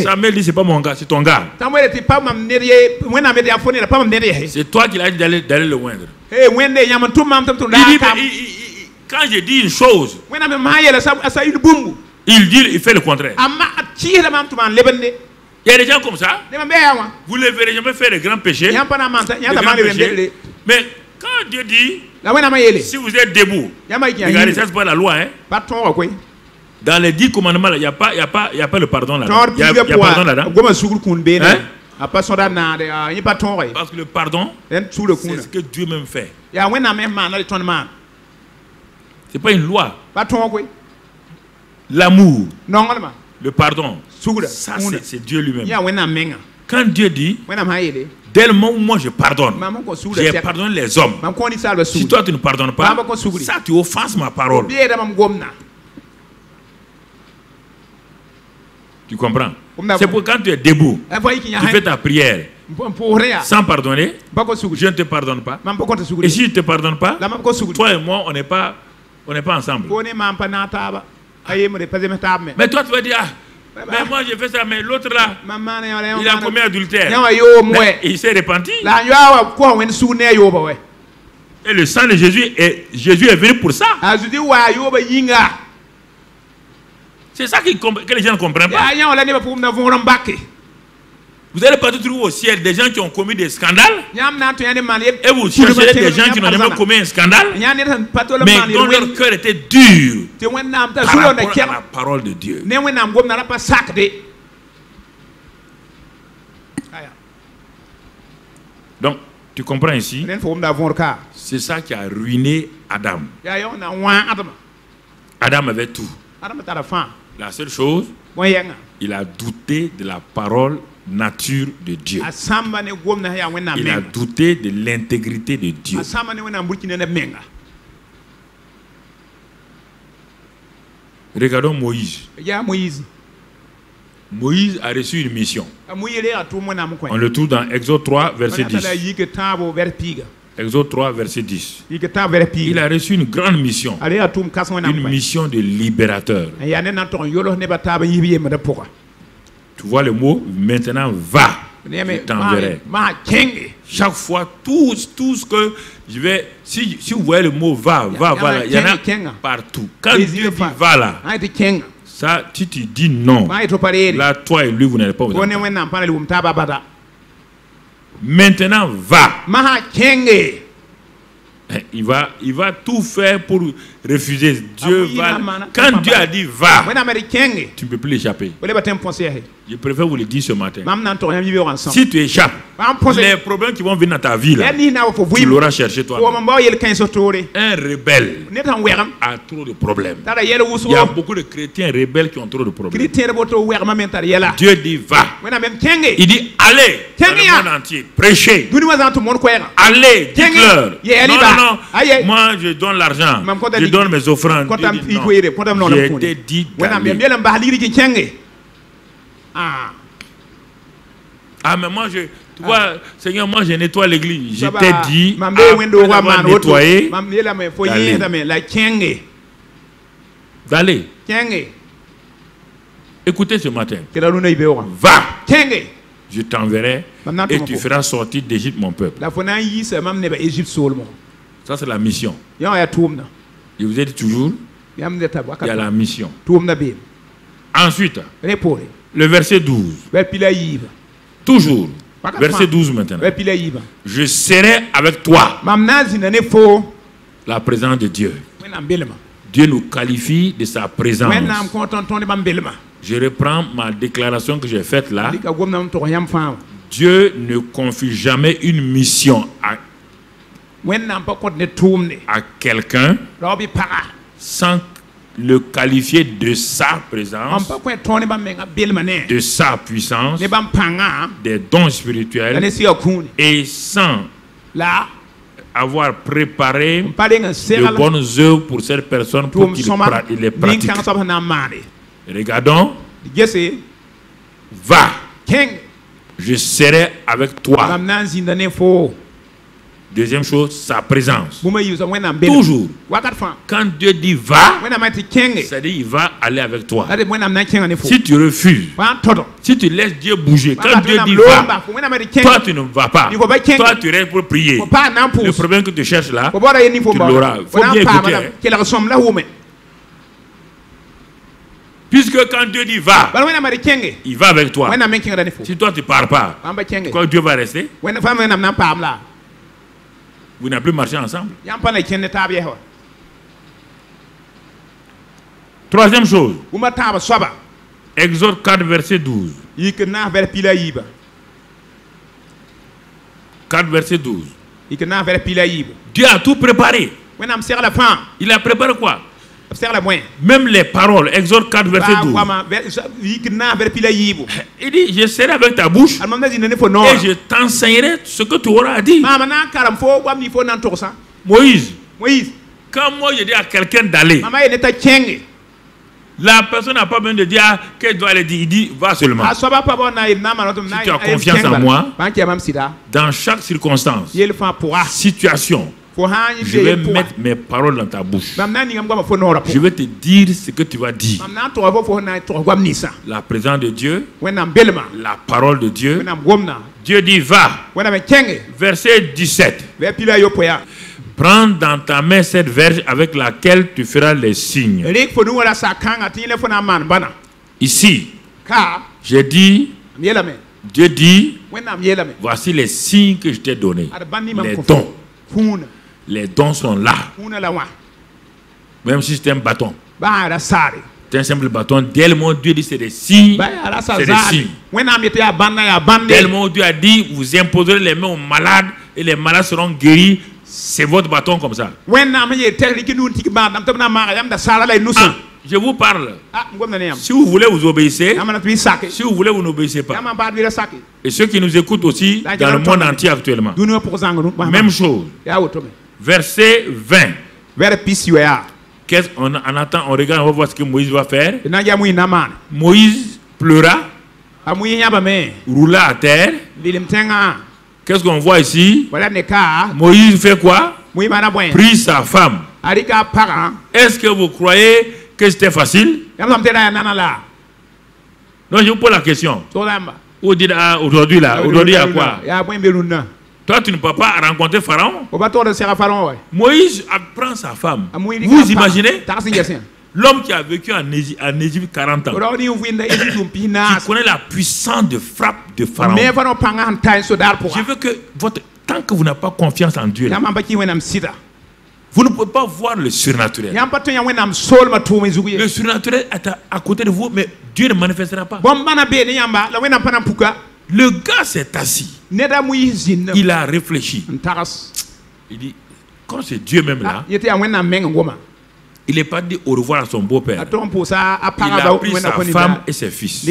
Samuel dit c'est pas mon gars, c'est ton gars. C'est toi qui l'as dit d'aller le moindre. Quand je dis une chose, il fait le contraire. Il y a des gens comme ça. Vous ne verrez jamais faire de grands péchés. Mais quand Dieu dit, si vous êtes debout, regardez, ça c'est pas la loi, hein? Dans les 10 commandements, il n'y a pas le pardon là-dedans. Il y a pardon là-dedans. Hein? Parce que le pardon, c'est ce que Dieu même fait. Ce n'est pas une loi. L'amour, le pardon, ça c'est Dieu lui-même. Quand Dieu dit, dès le moment où moi je pardonne, j'ai pardonné les hommes. Si toi tu ne pardonnes pas, ça tu offenses ma parole. Tu comprends? C'est pour quand tu es debout, tu fais ta prière sans pardonner, je ne te pardonne pas. Et si je ne te pardonne pas, toi et moi, on n'est pas ensemble. Mais toi, tu vas dire, mais moi j'ai fait ça, mais l'autre là, il a commis adultère. Mais il s'est repenti. Et le sang de Jésus est venu pour ça. C'est ça que les gens ne comprennent pas. Vous allez partout trouver au ciel des gens qui ont commis des scandales. Et vous chercherez des gens qui n'ont jamais commis un scandale. Mais dont leur cœur était dur par rapport à la parole de Dieu. Donc, tu comprends ici? C'est ça qui a ruiné Adam. Adam avait tout. La seule chose, il a douté de la parole nature de Dieu. Il a douté de l'intégrité de Dieu. Regardons Moïse. Moïse a reçu une mission. On le trouve dans Exode 3, verset 10. Exode 3, verset 10. Il a reçu une grande mission. Une mission de libérateur. Tu vois le mot, maintenant va. Je t'enverrai. Chaque fois, tout ce que je vais... Si vous voyez le mot va, là, il y en a partout. Quand Dieu dit va là, ça, tu te dis non. Là, toi et lui, vous n'allez pas vous entendre. Maintenant, va. Il va tout faire pour refuser. Dieu va. Quand Dieu a dit va, tu ne peux plus l'échapper. Je préfère vous le dire ce matin. Si tu échappes, les problèmes qui vont venir dans ta vie, là, tu l'auras cherché toi. Un rebelle a trop de problèmes. Il y a beaucoup de chrétiens rebelles qui ont trop de problèmes. Dieu dit va. Il dit allez dans le monde entier, prêchez. Allez, dites-leur. Non, moi je donne l'argent, je donne mes offrandes. J'ai été dit d'aller. Ah, mais moi, tu vois, Seigneur, moi, je nettoie l'église. Je t'ai dit, après nettoyer, d'aller. Écoutez ce matin. Va. Je t'enverrai et tu feras sortir d'Égypte mon peuple. Ça, c'est la mission. Je vous ai dit toujours, il y a la mission. Ensuite, le verset 12. Toujours. Verset 12 maintenant. Je serai avec toi. La présence de Dieu. Dieu nous qualifie de sa présence. Je reprends ma déclaration que j'ai faite là. Dieu ne confie jamais une mission à quelqu'un sans le qualifier de sa présence, de sa puissance, des dons spirituels, et sans avoir préparé de bonnes œuvres pour cette personne pour qu'il les pratique. Regardons. Va. Je serai avec toi. Deuxième chose, sa présence. Toujours. Quand Dieu dit va, c'est-à-dire il va aller avec toi. Si tu refuses, si tu laisses Dieu bouger, quand Dieu dit va, toi tu ne vas pas. Toi tu restes pour prier. Le problème que tu cherches là, tu l'auras. Il faut bien écouter. Puisque quand Dieu dit va, il va avec toi. Si toi tu ne pars pas, pourquoi Dieu va rester? Vous n'avez plus marché ensemble. Troisième chose. Exode 4, verset 12. 4, verset 12. Dieu a tout préparé. Il a préparé quoi? Même les paroles. Exode 4, verset 12. Il dit, je serai avec ta bouche et je t'enseignerai ce que tu auras à dire. Moïse, quand moi je dis à quelqu'un d'aller, la personne n'a pas besoin de dire qu'elle doit aller dire. Il dit, va seulement. Si tu as confiance en moi, dans chaque circonstance, situation, je vais mettre mes paroles dans ta bouche. Je vais te dire ce que tu vas dire. La présence de Dieu, la parole de Dieu. Dieu dit, va. Verset 17. Prends dans ta main cette verge avec laquelle tu feras les signes. Ici, j'ai dit, Dieu dit, voici les signes que je t'ai donnés. Les dons. Les dons sont là. Même si c'est un bâton. C'est un simple bâton. Dès le moment où Dieu dit c'est des signes, c'est des signes. Dès le moment où Dieu a dit, vous imposerez les mains aux malades et les malades seront guéris. C'est votre bâton comme ça. Je vous parle. Si vous voulez, vous obéissez. Si vous voulez, vous n'obéissez pas. Et ceux qui nous écoutent aussi dans le monde entier actuellement. Même chose. Verset 20. On attend, on regarde, on va voir ce que Moïse va faire. Moïse pleura, roula à terre. Qu'est-ce qu'on voit ici? Moïse fait quoi? Prie sa femme. Est-ce que vous croyez que c'était facile? Non, je vous pose la question. Vous dites aujourd'hui là, aujourd'hui à quoi? Toi, tu ne peux pas rencontrer Pharaon. Moïse apprend sa femme. Vous imaginez? L'homme qui a vécu en Égypte 40 ans, qui connaît la puissance de frappe de Pharaon. Je veux que tant que vous n'avez pas confiance en Dieu, là, vous ne pouvez pas voir le surnaturel. Le surnaturel est à côté de vous, mais Dieu ne manifestera pas. Le gars s'est assis. Il a réfléchi. Il dit, quand c'est Dieu même là, il n'est pas dit au revoir à son beau-père. Il a pris sa femme et ses fils.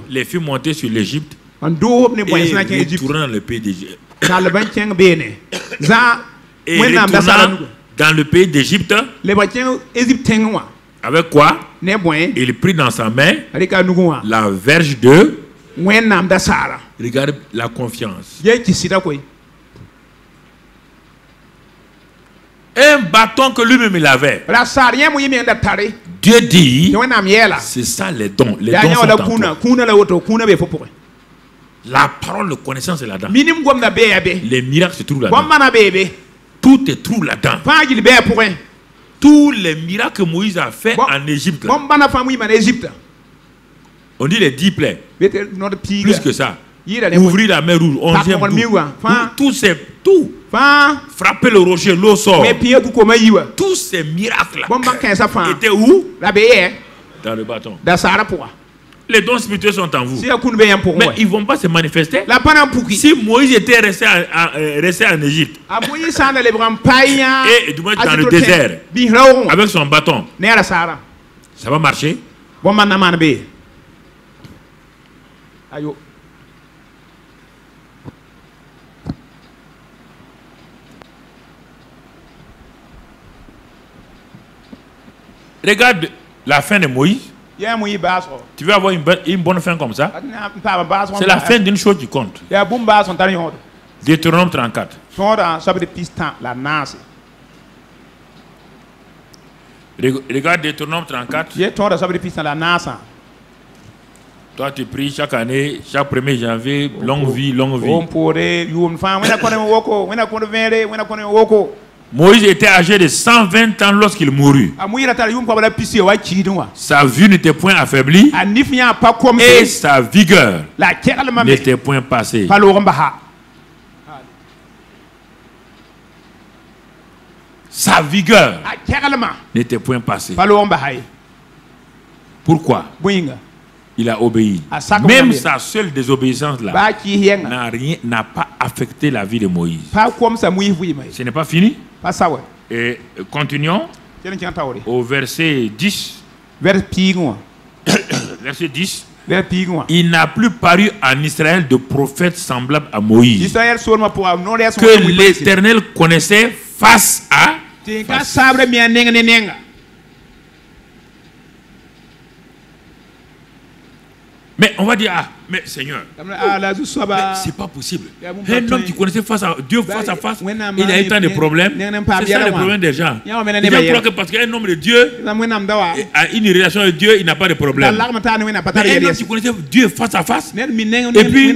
Les filles montaient sur l'Égypte et retournaient dans le pays d'Égypte. Et retournant dans le pays d'Égypte, avec quoi? Il prit dans sa main la verge de... Regarde la confiance. Un bâton que lui-même il avait. Dieu dit, c'est ça les dons. Les dons sont en toi. La parole de connaissance est là-dedans. Les miracles se trouvent là-dedans. Tout est trouve là-dedans. Tous les miracles que Moïse a fait en Égypte. On dit les 10 plaies. Plus que ça. Ouvrir la mer rouge. 11e. Tout c'est tout. Frapper le rocher, l'eau sort. Tous ces miracles étaient où? Dans le bâton. Les dons spirituels sont en vous. Mais ils ne vont pas se manifester. Si Moïse était resté en Égypte et dans le désert avec son bâton, ça va marcher? Regarde la fin de Moïse. Tu veux avoir une bonne fin comme ça? C'est la fin d'une chose qui compte. Deutéronome 34. Regarde Deutéronome 34. Toi, tu pries chaque année, chaque 1er janvier, longue vie, longue vie. Moïse était âgé de 120 ans lorsqu'il mourut. Sa vue n'était point affaiblie et sa vigueur n'était point passée. Sa vigueur n'était point passée. Pourquoi? Il a obéi. Même sa seule désobéissance là n'a pas affecté la vie de Moïse. Ce n'est pas fini. Et continuons au verset 10. Verset 10. Il n'a plus paru en Israël de prophète semblable à Moïse, que l'Éternel connaissait face à face. Mais on va dire, ah, mais Seigneur, c'est pas possible. Un homme qui connaissait Dieu face à face, il a eu tant de problèmes. C'est ça le problème des gens. Les gens croient que parce qu'un homme de Dieu a une relation avec Dieu, il n'a pas de problème. Mais un homme qui connaissait Dieu face à face, et puis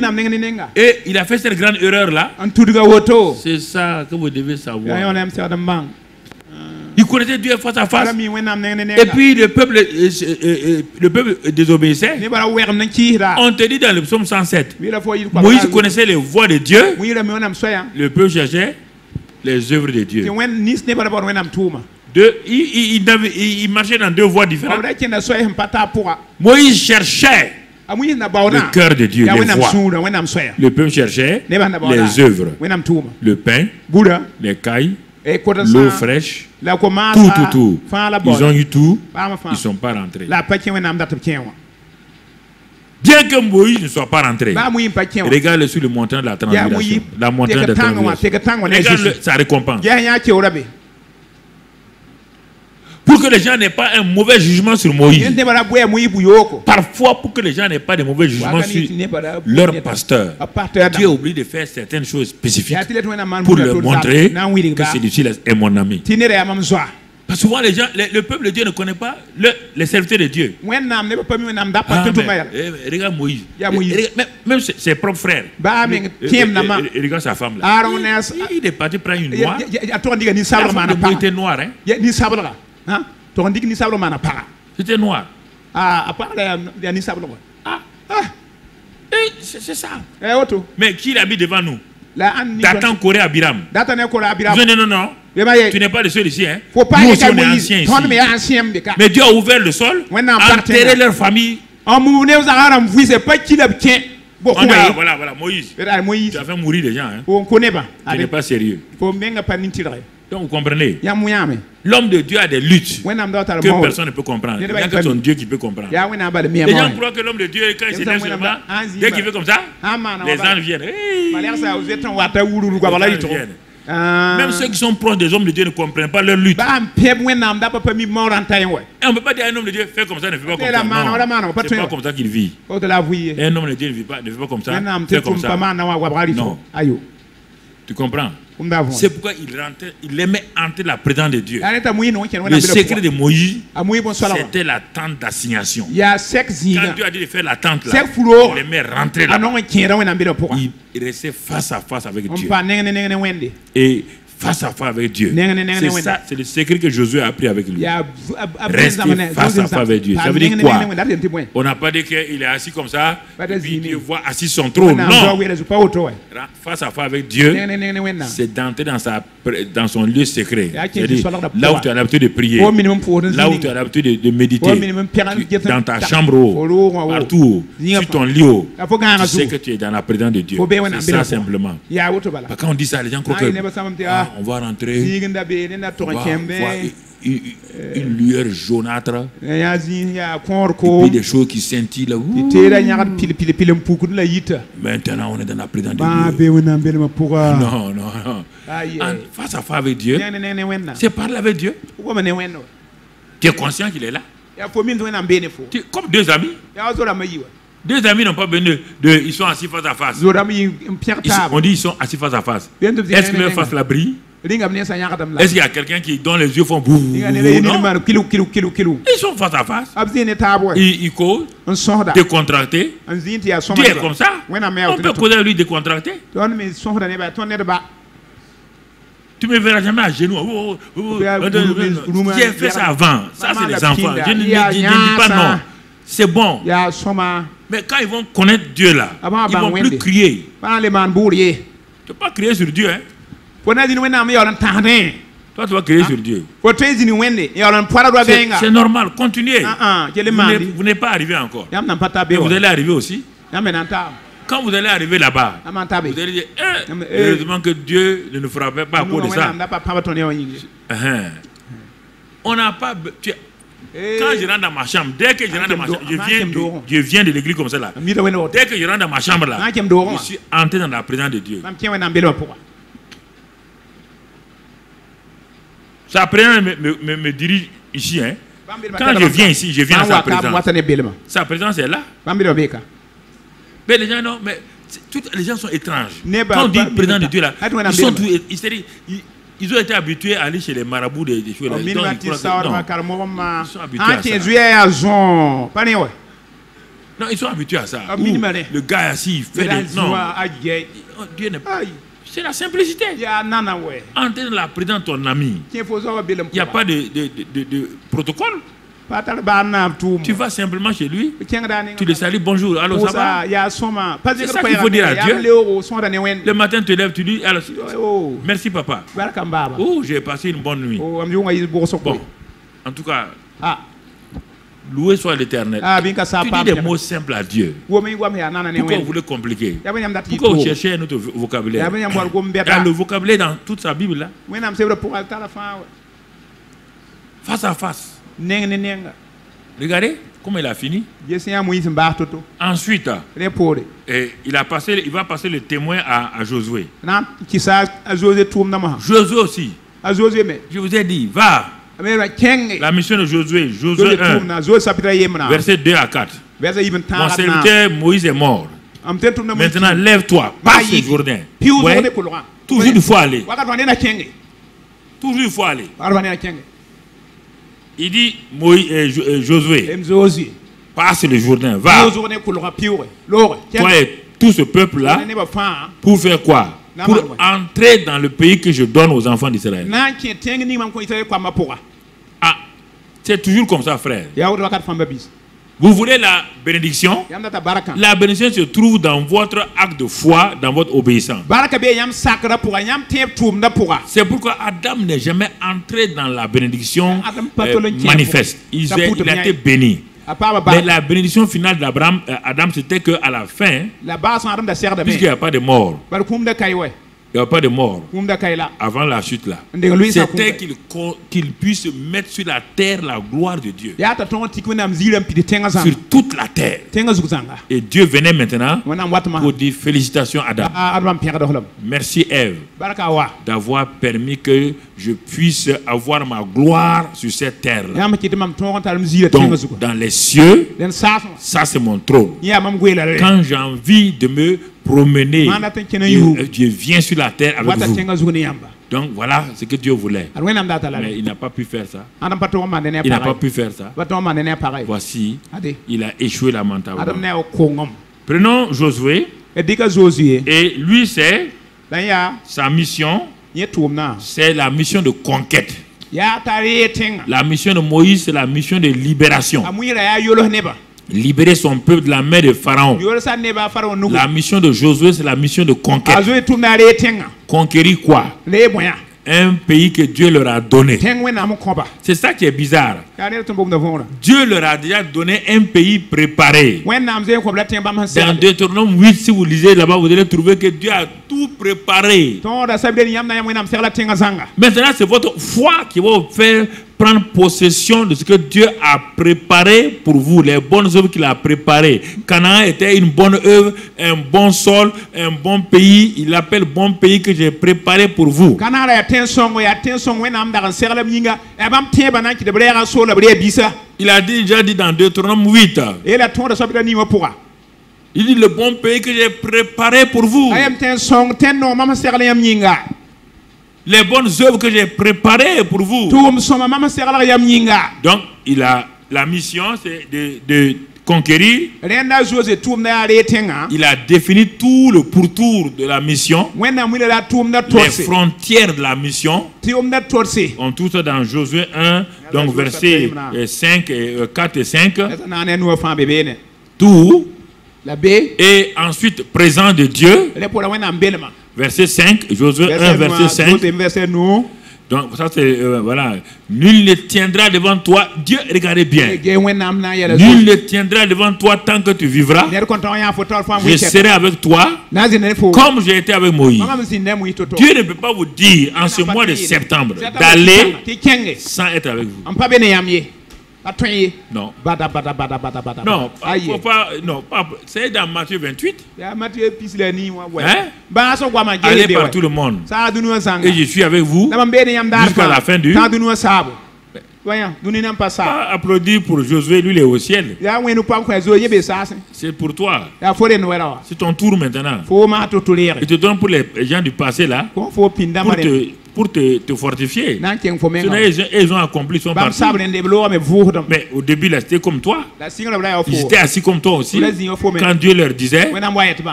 il a fait cette grande erreur-là, c'est ça que vous devez savoir. Il connaissait Dieu face à face. Et puis le peuple désobéissait. On te dit dans le psaume 107, Moïse connaissait les voix de Dieu. Le peuple cherchait les œuvres de Dieu. Il marchait dans deux voies différentes. Moïse cherchait le cœur de Dieu, les voix. Le peuple cherchait les œuvres, le pain, les cailles, l'eau fraîche, tout. Ils ont eu tout, ils ne sont pas rentrés. Bien que Moïse ne soit pas rentré, regarde sur le montant de la transfiguration. La montagne de transfiguration. Regarde sa récompense. Pour que les gens n'aient pas un mauvais jugement sur Moïse. Parfois, pour que les gens n'aient pas de mauvais jugement sur leur pasteur, Dieu oublie de faire certaines choses spécifiques pour leur montrer que celui-ci est mon ami. Parce que souvent, les gens, le peuple de Dieu ne connaît pas les serviteurs de Dieu. Regarde Moïse. Même ses propres frères. Regarde sa femme là. Il est parti prendre une noire. Il était noir. C'était noir. C'est ça. Mais qui l'habite devant nous? Dathan, Corée, Abiram. Non. Tu n'es pas le seul ici. Nous aussi, on est anciens ici. Mais Dieu a ouvert le sol, enterré leur famille. Voilà, Moïse. Tu as fait mourir les gens. Tu n'es pas sérieux. Donc vous comprenez, l'homme de Dieu a des luttes que personne ne peut comprendre. Il n'y a que son Dieu qui peut comprendre. Les gens croient que l'homme de Dieu, quand il se lève seulement, dès qu'il fait comme ça, les anges viennent. Même ceux qui sont proches des hommes de Dieu ne comprennent pas leur lutte. Et on ne peut pas dire à un homme de Dieu, fais comme ça, ne fais pas comme ça. Non, c'est pas comme ça qu'il vit. Et un homme de Dieu ne fait pas comme ça, fais comme ça. Non. Tu comprends? C'est pourquoi il aimait entrer la présence de Dieu. Le secret de Moïse, c'était la tente d'assignation. Quand Dieu a dit de faire la tente là, il aimait rentrer là. Il restait face à face avec Dieu. Et face à face avec Dieu. C'est ça, c'est le secret que Josué a appris avec lui. Rester face à face avec Dieu. Ça veut dire quoi? On n'a pas dit qu'il est assis comme ça, et puis Dieu voit assis sur son trône. Non. Face à face avec Dieu, c'est d'entrer dans son lieu secret. Là où tu as l'habitude de prier, là où tu as l'habitude de méditer, dans ta chambre haut, partout, sur ton lit haut, tu sais que tu es dans la présence de Dieu. C'est ça simplement. Quand on dit ça, les gens croient que on va rentrer, on va voir une lueur jaunâtre, et puis des choses qui scintillent là. Maintenant on est dans la présence de Dieu. Non. Face à face avec Dieu, c'est parler avec Dieu. Tu es conscient qu'il est là? Comme deux amis. Deux amis n'ont pas besoin ils sont assis face à face. On dit ils sont assis face à face. Est-ce que leur face la brille? Est-ce qu'il y a quelqu'un dont les yeux font bouh? Non. Ils sont face à face. Ils causent, décontractés. Dieu est comme ça. On peut causer à lui décontracté. Tu ne me verras jamais à genoux. Qui a fait ça avant? Ça, c'est les enfants. Je ne dis pas non. C'est bon. Mais quand ils vont connaître Dieu là, ils ne vont plus crier. Tu ne peux pas crier sur Dieu. Toi, tu vas crier sur Dieu. C'est normal, continuez. Vous n'êtes pas arrivé encore. Et vous allez arriver aussi. Quand vous allez arriver là-bas, vous allez dire, heureusement que Dieu ne nous frappait pas à cause de ça. On n'a pas... Quand je rentre dans ma chambre, dès que je rentre dans ma chambre, je viens de l'église comme ça là. Dès que je rentre dans ma chambre là, je suis entré dans la présence de Dieu. Sa présence me dirige ici. Hein. Quand je viens ici, je viens dans sa présence. Sa présence est là. Mais les gens, non, mais tous les gens sont étranges. Quand on dit présence de Dieu là, ils sont tous, ils ont été habitués à aller chez les marabouts des choses. Ils sont habitués à ça. Non, ils sont habitués à ça. Le gars assis, il fait des... Non, Dieu n'est pas... C'est la simplicité. Entrer dans la présence de ton ami. Il n'y a pas de protocole. Tu vas simplement chez lui, tu le salues, bonjour, allô, ça va? C'est ça qu'il faut dire à Dieu. Le matin, tu te lèves, tu dis, alors, merci papa. Oh, j'ai passé une bonne nuit. Bon, en tout cas, loué soit l'Éternel. Tu dis des mots simples à Dieu. Pourquoi vous voulez compliquer? Pourquoi vous cherchez notre vocabulaire? Le vocabulaire dans toute sa Bible là. Face à face. Regardez comment il a fini. Ensuite, il va passer le témoin à Josué. Josué aussi. Je vous ai dit, va. La mission de Josué, Josué 1, verset 2 à 4. Mon serviteur Moïse est mort. Maintenant, lève-toi, passe ce Jourdain. Ouais. Toujours il faut aller. Toujours il faut aller. Il dit, Josué, passe le Jourdain, va. Toi et tout ce peuple-là, pour faire quoi? Pour entrer dans le pays que je donne aux enfants d'Israël. Ah, c'est toujours comme ça, frère. Vous voulez la bénédiction? La bénédiction se trouve dans votre acte de foi, dans votre obéissance. C'est pourquoi Adam n'est jamais entré dans la bénédiction manifeste. Il a été béni. Mais la bénédiction finale d'Abraham, Adam, c'était qu'à la fin, puisqu'il n'y a pas de mort, il n'y a pas de mort avant la chute là. C'était qu'il puisse mettre sur la terre la gloire de Dieu. Sur toute la terre. Et Dieu venait maintenant pour dire félicitations Adam. Merci Ève d'avoir permis que je puisse avoir ma gloire sur cette terre là. Donc dans les cieux, ça c'est mon trône. Quand j'ai envie de me promener, Dieu vient sur la terre avec vous. Donc voilà ce que Dieu voulait. Mais il n'a pas pu faire ça. Il n'a pas pu faire ça. Voici, il a échoué lamentablement. Prenons Josué. Et lui, c'est sa mission. C'est la mission de conquête. La mission de Moïse, c'est la mission de libération. Libérer son peuple de la main de Pharaon. La mission de Josué, c'est la mission de conquête. Conquérir quoi? Un pays que Dieu leur a donné. C'est ça qui est bizarre. Dieu leur a déjà donné un pays préparé. Dans Deutéronome 8, si vous lisez là-bas, vous allez trouver que Dieu a tout préparé. Maintenant, c'est votre foi qui va vous faire prendre possession de ce que Dieu a préparé pour vous, les bonnes œuvres qu'il a préparées. Canaan était une bonne œuvre, un bon sol, un bon pays. Il l'appelle bon pays que j'ai préparé pour vous. Il a déjà dit dans Deutéronome 8. Il dit le bon pays que j'ai préparé pour vous. Les bonnes œuvres que j'ai préparées pour vous. Donc, il a la mission, c'est de conquérir. Il a défini tout le pourtour de la mission. Les frontières de la mission. On trouve ça dans Josué 1, donc versets 5, 4 et 5. Tout. Et ensuite, présence de Dieu. Verset 5, Josué 1, verset 5. Donc ça c'est voilà, nul ne tiendra devant toi. Dieu, regardez bien. Nul ne tiendra devant toi tant que tu vivras. Je serai avec toi comme j'ai été avec Moïse. Dieu ne peut pas vous dire en ce mois de septembre d'aller sans être avec vous. Non. Non, faut pas, non, c'est dans Matthieu 28. Hein? Allez par tout le monde. Et je suis avec vous jusqu'à la fin du. Pas applaudir pour Josué, lui il est au ciel. C'est pour toi. C'est ton tour maintenant. Il te donne pour les gens du passé là. Pour te fortifier. Ils ont accompli son parti. Mais au début, là, c'était comme toi. Ils étaient assis comme toi aussi. Quand Dieu leur disait,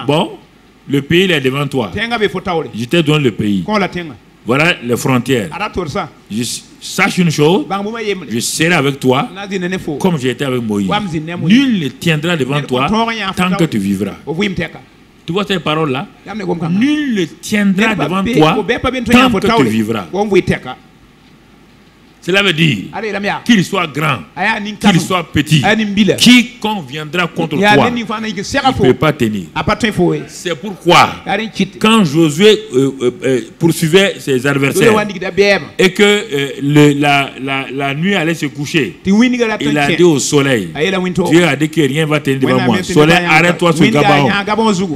bon, le pays il est devant toi. Je te donne le pays. Voilà les frontières. Sache une chose, je serai avec toi comme j'ai été avec Moïse. Nul ne tiendra devant toi tant que tu vivras. Tu vois ces paroles-là? Nul ne tiendra devant toi tant que tu vivras. Cela veut dire qu'il soit grand, qu'il soit petit, quiconque viendra contre toi, il ne peut pas tenir. C'est pourquoi, quand Josué poursuivait ses adversaires et que la nuit allait se coucher, il a dit au soleil, Dieu a dit que rien ne va tenir devant moi. Soleil, arrête-toi sur Gabaon.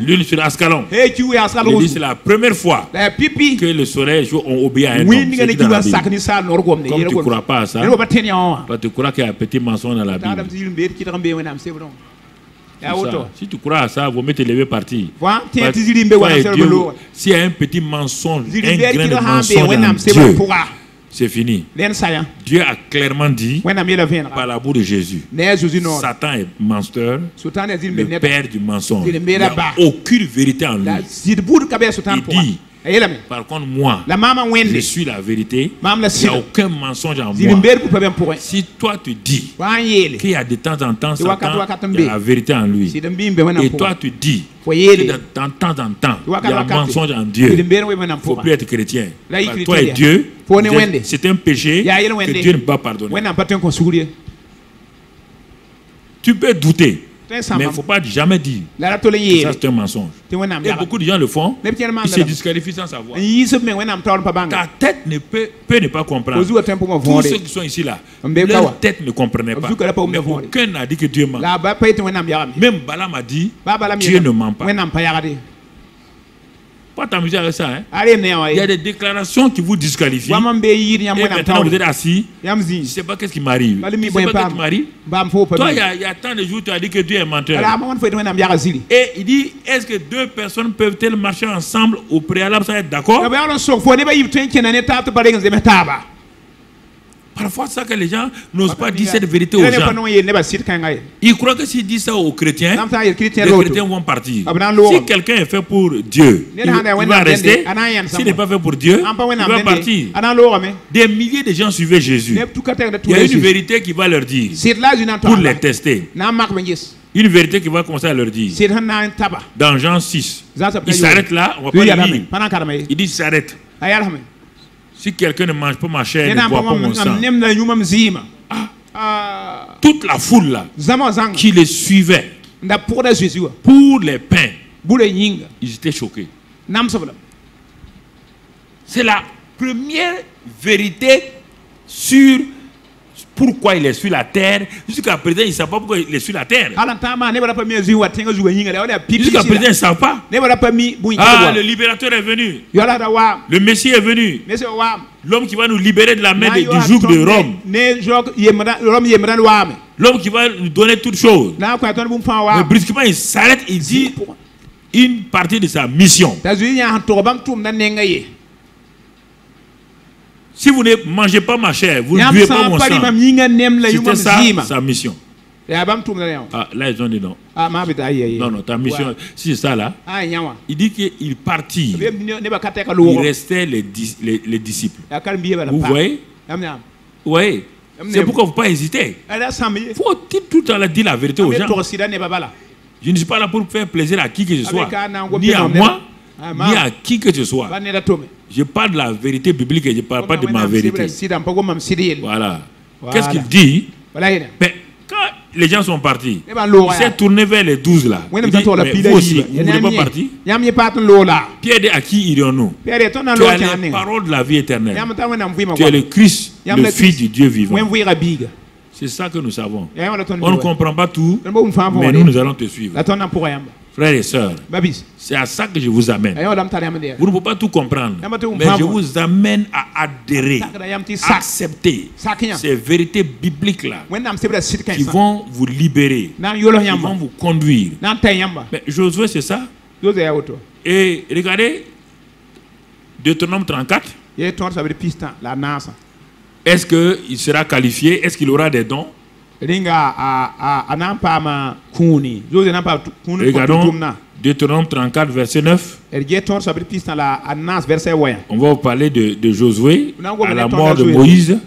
Lune sur Ascalon. Il dit c'est la première fois que le soleil ont obéi à un homme. Comme tu ne crois pas à ça, tu crois qu'il y a un petit mensonge dans la Bible. Si tu crois à ça, vous mettez lever partir. S'il y a un petit mensonge, un grain de mensonge dans Dieu, c'est fini. Dieu a clairement dit par la bouche de Jésus, Satan est menteur, le père du mensonge. Il n'y a aucune vérité en lui. Il dit, par contre, moi, je suis la vérité. Il n'y a aucun mensonge en moi. Si toi tu dis qu'il y a de temps en temps Satan, il y a la vérité en lui. Et toi tu dis que de temps en temps, il y a un mensonge en Dieu. Il ne faut plus être chrétien. Toi et Dieu, c'est un péché que Dieu ne peut pas pardonner. Tu peux douter. Mais il ne faut pas jamais dire que ça c'est un mensonge. Et beaucoup de gens le font, ils se disqualifient sans savoir. Ta tête peut ne pas comprendre. Tous ceux qui sont ici là, leur tête ne comprenait pas. Mais aucun n'a dit que Dieu ment. Même Balaam a dit, Dieu ne ment pas. Pas t'amuser avec ça. Hein? Il y a des déclarations qui vous disqualifient. Et maintenant vous êtes assis. Je ne sais pas qu'est-ce qui m'arrive. Tu ne sais pas qu'est-ce qui m'arrive. Toi, il y a tant de jours tu as dit que Dieu est menteur. Et il dit, est-ce que deux personnes peuvent-elles marcher ensemble au préalable sans être d'accord? Parfois, c'est ça que les gens n'osent pas dire cette vérité aux gens. Ils croient que s'ils disent ça aux chrétiens, les chrétiens vont partir. Si quelqu'un est fait pour Dieu, il va rester. S'il n'est pas fait pour Dieu, il va partir. Des milliers de gens suivaient Jésus. Il y a une vérité qui va leur dire, pour les tester. Une vérité qui va commencer à leur dire. Dans Jean 6, il s'arrête là, on va pas le lire. Il dit, il s'arrête. Si quelqu'un ne mange pas ma chair, ne boit pas mon sang. Toute la foule là, qui les suivait pour les pains, ils étaient choqués. C'est la première vérité sur pourquoi il est sur la terre. Jusqu'à présent, ils ne savent pas pourquoi il est sur la terre. Jusqu'à présent, ils ne savent pas. Ah, le libérateur est venu. Le Messie est venu. L'homme qui va nous libérer de la main du joug de Rome. L'homme qui va nous donner toutes choses. Mais brusquement, il s'arrête, il dit une partie de sa mission. Si vous ne mangez pas ma chair, vous ne buvez pas mon sang. C'était ça, sa mission. Ah, là, ils ont dit non. Non, non, ta mission, si c'est ça là, il dit qu'il partit. Il restait les disciples. Vous voyez? Oui. C'est pourquoi il ne faut pas hésiter. Il faut tout le temps dire la vérité aux gens. Je ne suis pas là pour faire plaisir à qui que ce soit. Ni à moi, ni à qui que ce soit. Je parle de la vérité biblique et je ne parle pas de ma vérité. Voilà. Qu'est-ce qu'il dit? Mais quand les gens sont partis, il s'est tourné vers les 12 là. Il dit, mais vous aussi, vous ne voulez pas partir? Pierre dit, à qui irions-nous? Tu as les paroles de la vie éternelle. Tu es le Christ, le Fils du Dieu vivant. C'est ça que nous savons. On ne comprend pas tout, mais nous allons te suivre. Frères et sœurs, c'est à ça que je vous amène. Vous ne pouvez pas tout comprendre, mais je vous amène à adhérer, à accepter ces vérités bibliques-là qui vont vous libérer, qui vont vous conduire. Mais Josué, c'est ça. Et regardez, Deutéronome 34. Est-ce qu'il sera qualifié? Est-ce qu'il aura des dons? Regardons Deutéronome 34, verset 9. On va vous parler de Josué à la mort de Moïse.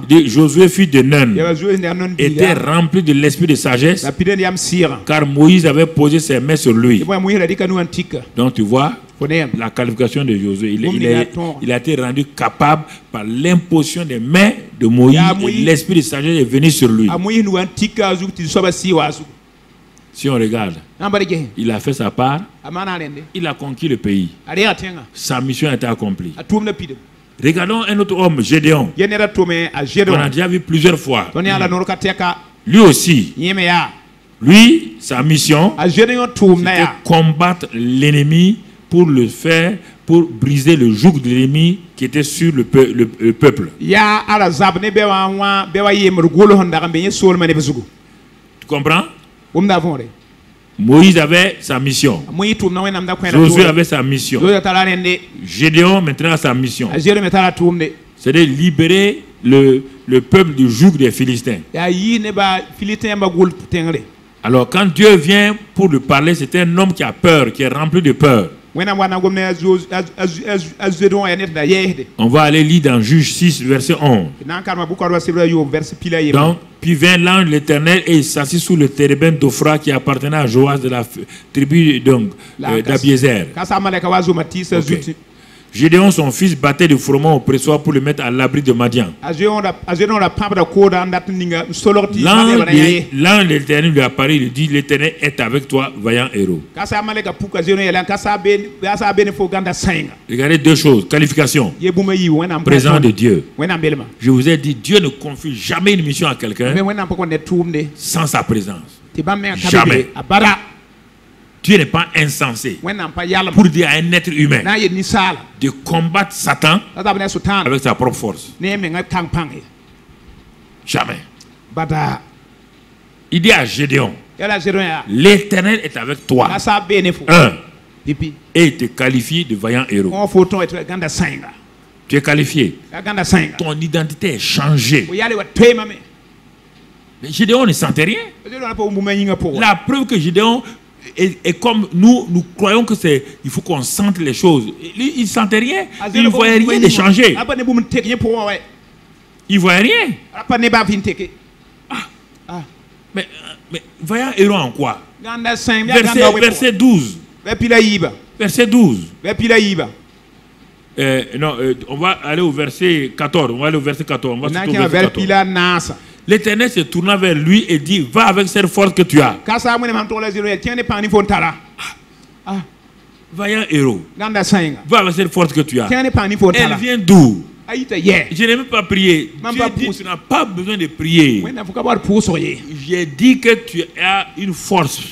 Josué, fils de Nun, était rempli de l'esprit de sagesse, car Moïse avait posé ses mains sur lui. Donc tu vois la qualification de Josué. Il a été rendu capable par l'imposition des mains de Moïse. L'esprit de sagesse est venu sur lui. Si on regarde, il a fait sa part, il a conquis le pays. Sa mission a été accomplie. Regardons un autre homme, Gédéon. On a déjà vu plusieurs fois. Lui aussi, lui, sa mission, c'était combattre l'ennemi pour le faire, pour briser le joug de l'ennemi qui était sur le peuple. Tu comprends? Moïse avait sa mission. Josué avait sa mission. Gédéon maintenant a sa mission. C'est de libérer le peuple du joug des Philistins. Alors quand Dieu vient pour lui parler, c'est un homme qui a peur, qui est rempli de peur. On va aller lire dans Juge 6, verset 11. Donc, puis vint l'ange de l'Éternel et il s'assit sous le térébinthe d'Ophra qui appartenait à Joas de la tribu d'Abiézer. Okay. Gédéon, son fils, battait du froment au pressoir pour le mettre à l'abri de Madian. L'ange de l'Éternel lui apparaît, il dit, l'Éternel est avec toi, vaillant héros. Regardez deux choses, qualification, présence de Dieu. Je vous ai dit, Dieu ne confie jamais une mission à quelqu'un sans sa présence. Jamais. Dieu n'est pas insensé pour dire à un être humain de combattre Satan avec sa propre force. Jamais. Il dit à Gédéon, l'Éternel est avec toi. Et il te qualifie de vaillant héros. Tu es qualifié. Ton identité est changée. Mais Gédéon ne sentait rien. La preuve que Gédéon... Et comme nous croyons que il faut qu'on sente les choses. Il ne sentait rien. Il ne voyait rien de changer. Il ne voyait rien. Mais voyant héros en quoi? Verset 12. Verset 12. Non, on va aller au verset 14. On va aller au verset 14. On va surtout au verset 14. L'Éternel se tourna vers lui et dit, va avec cette force que tu as. Vaillant héros, va avec cette force que tu as. Elle vient d'où? Je n'ai même pas prié. Tu n'as pas besoin de prier. J'ai dit que tu as une force.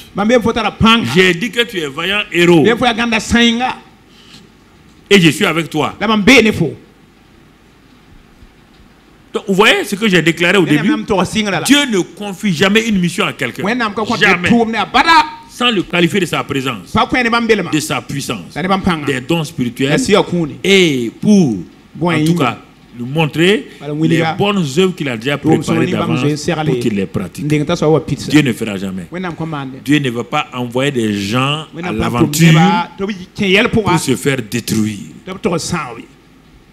J'ai dit que tu es vaillant héros. Et je suis avec toi. Donc, vous voyez ce que j'ai déclaré au début? Dieu ne confie jamais une mission à quelqu'un. Jamais. Sans le qualifier de sa présence, de sa puissance, des dons spirituels. Et pour, en tout cas, nous montrer les bonnes œuvres qu'il a déjà préparées d'avance pour qu'il les pratique. Dieu ne fera jamais. Dieu ne va pas envoyer des gens à l'aventure pour se faire détruire.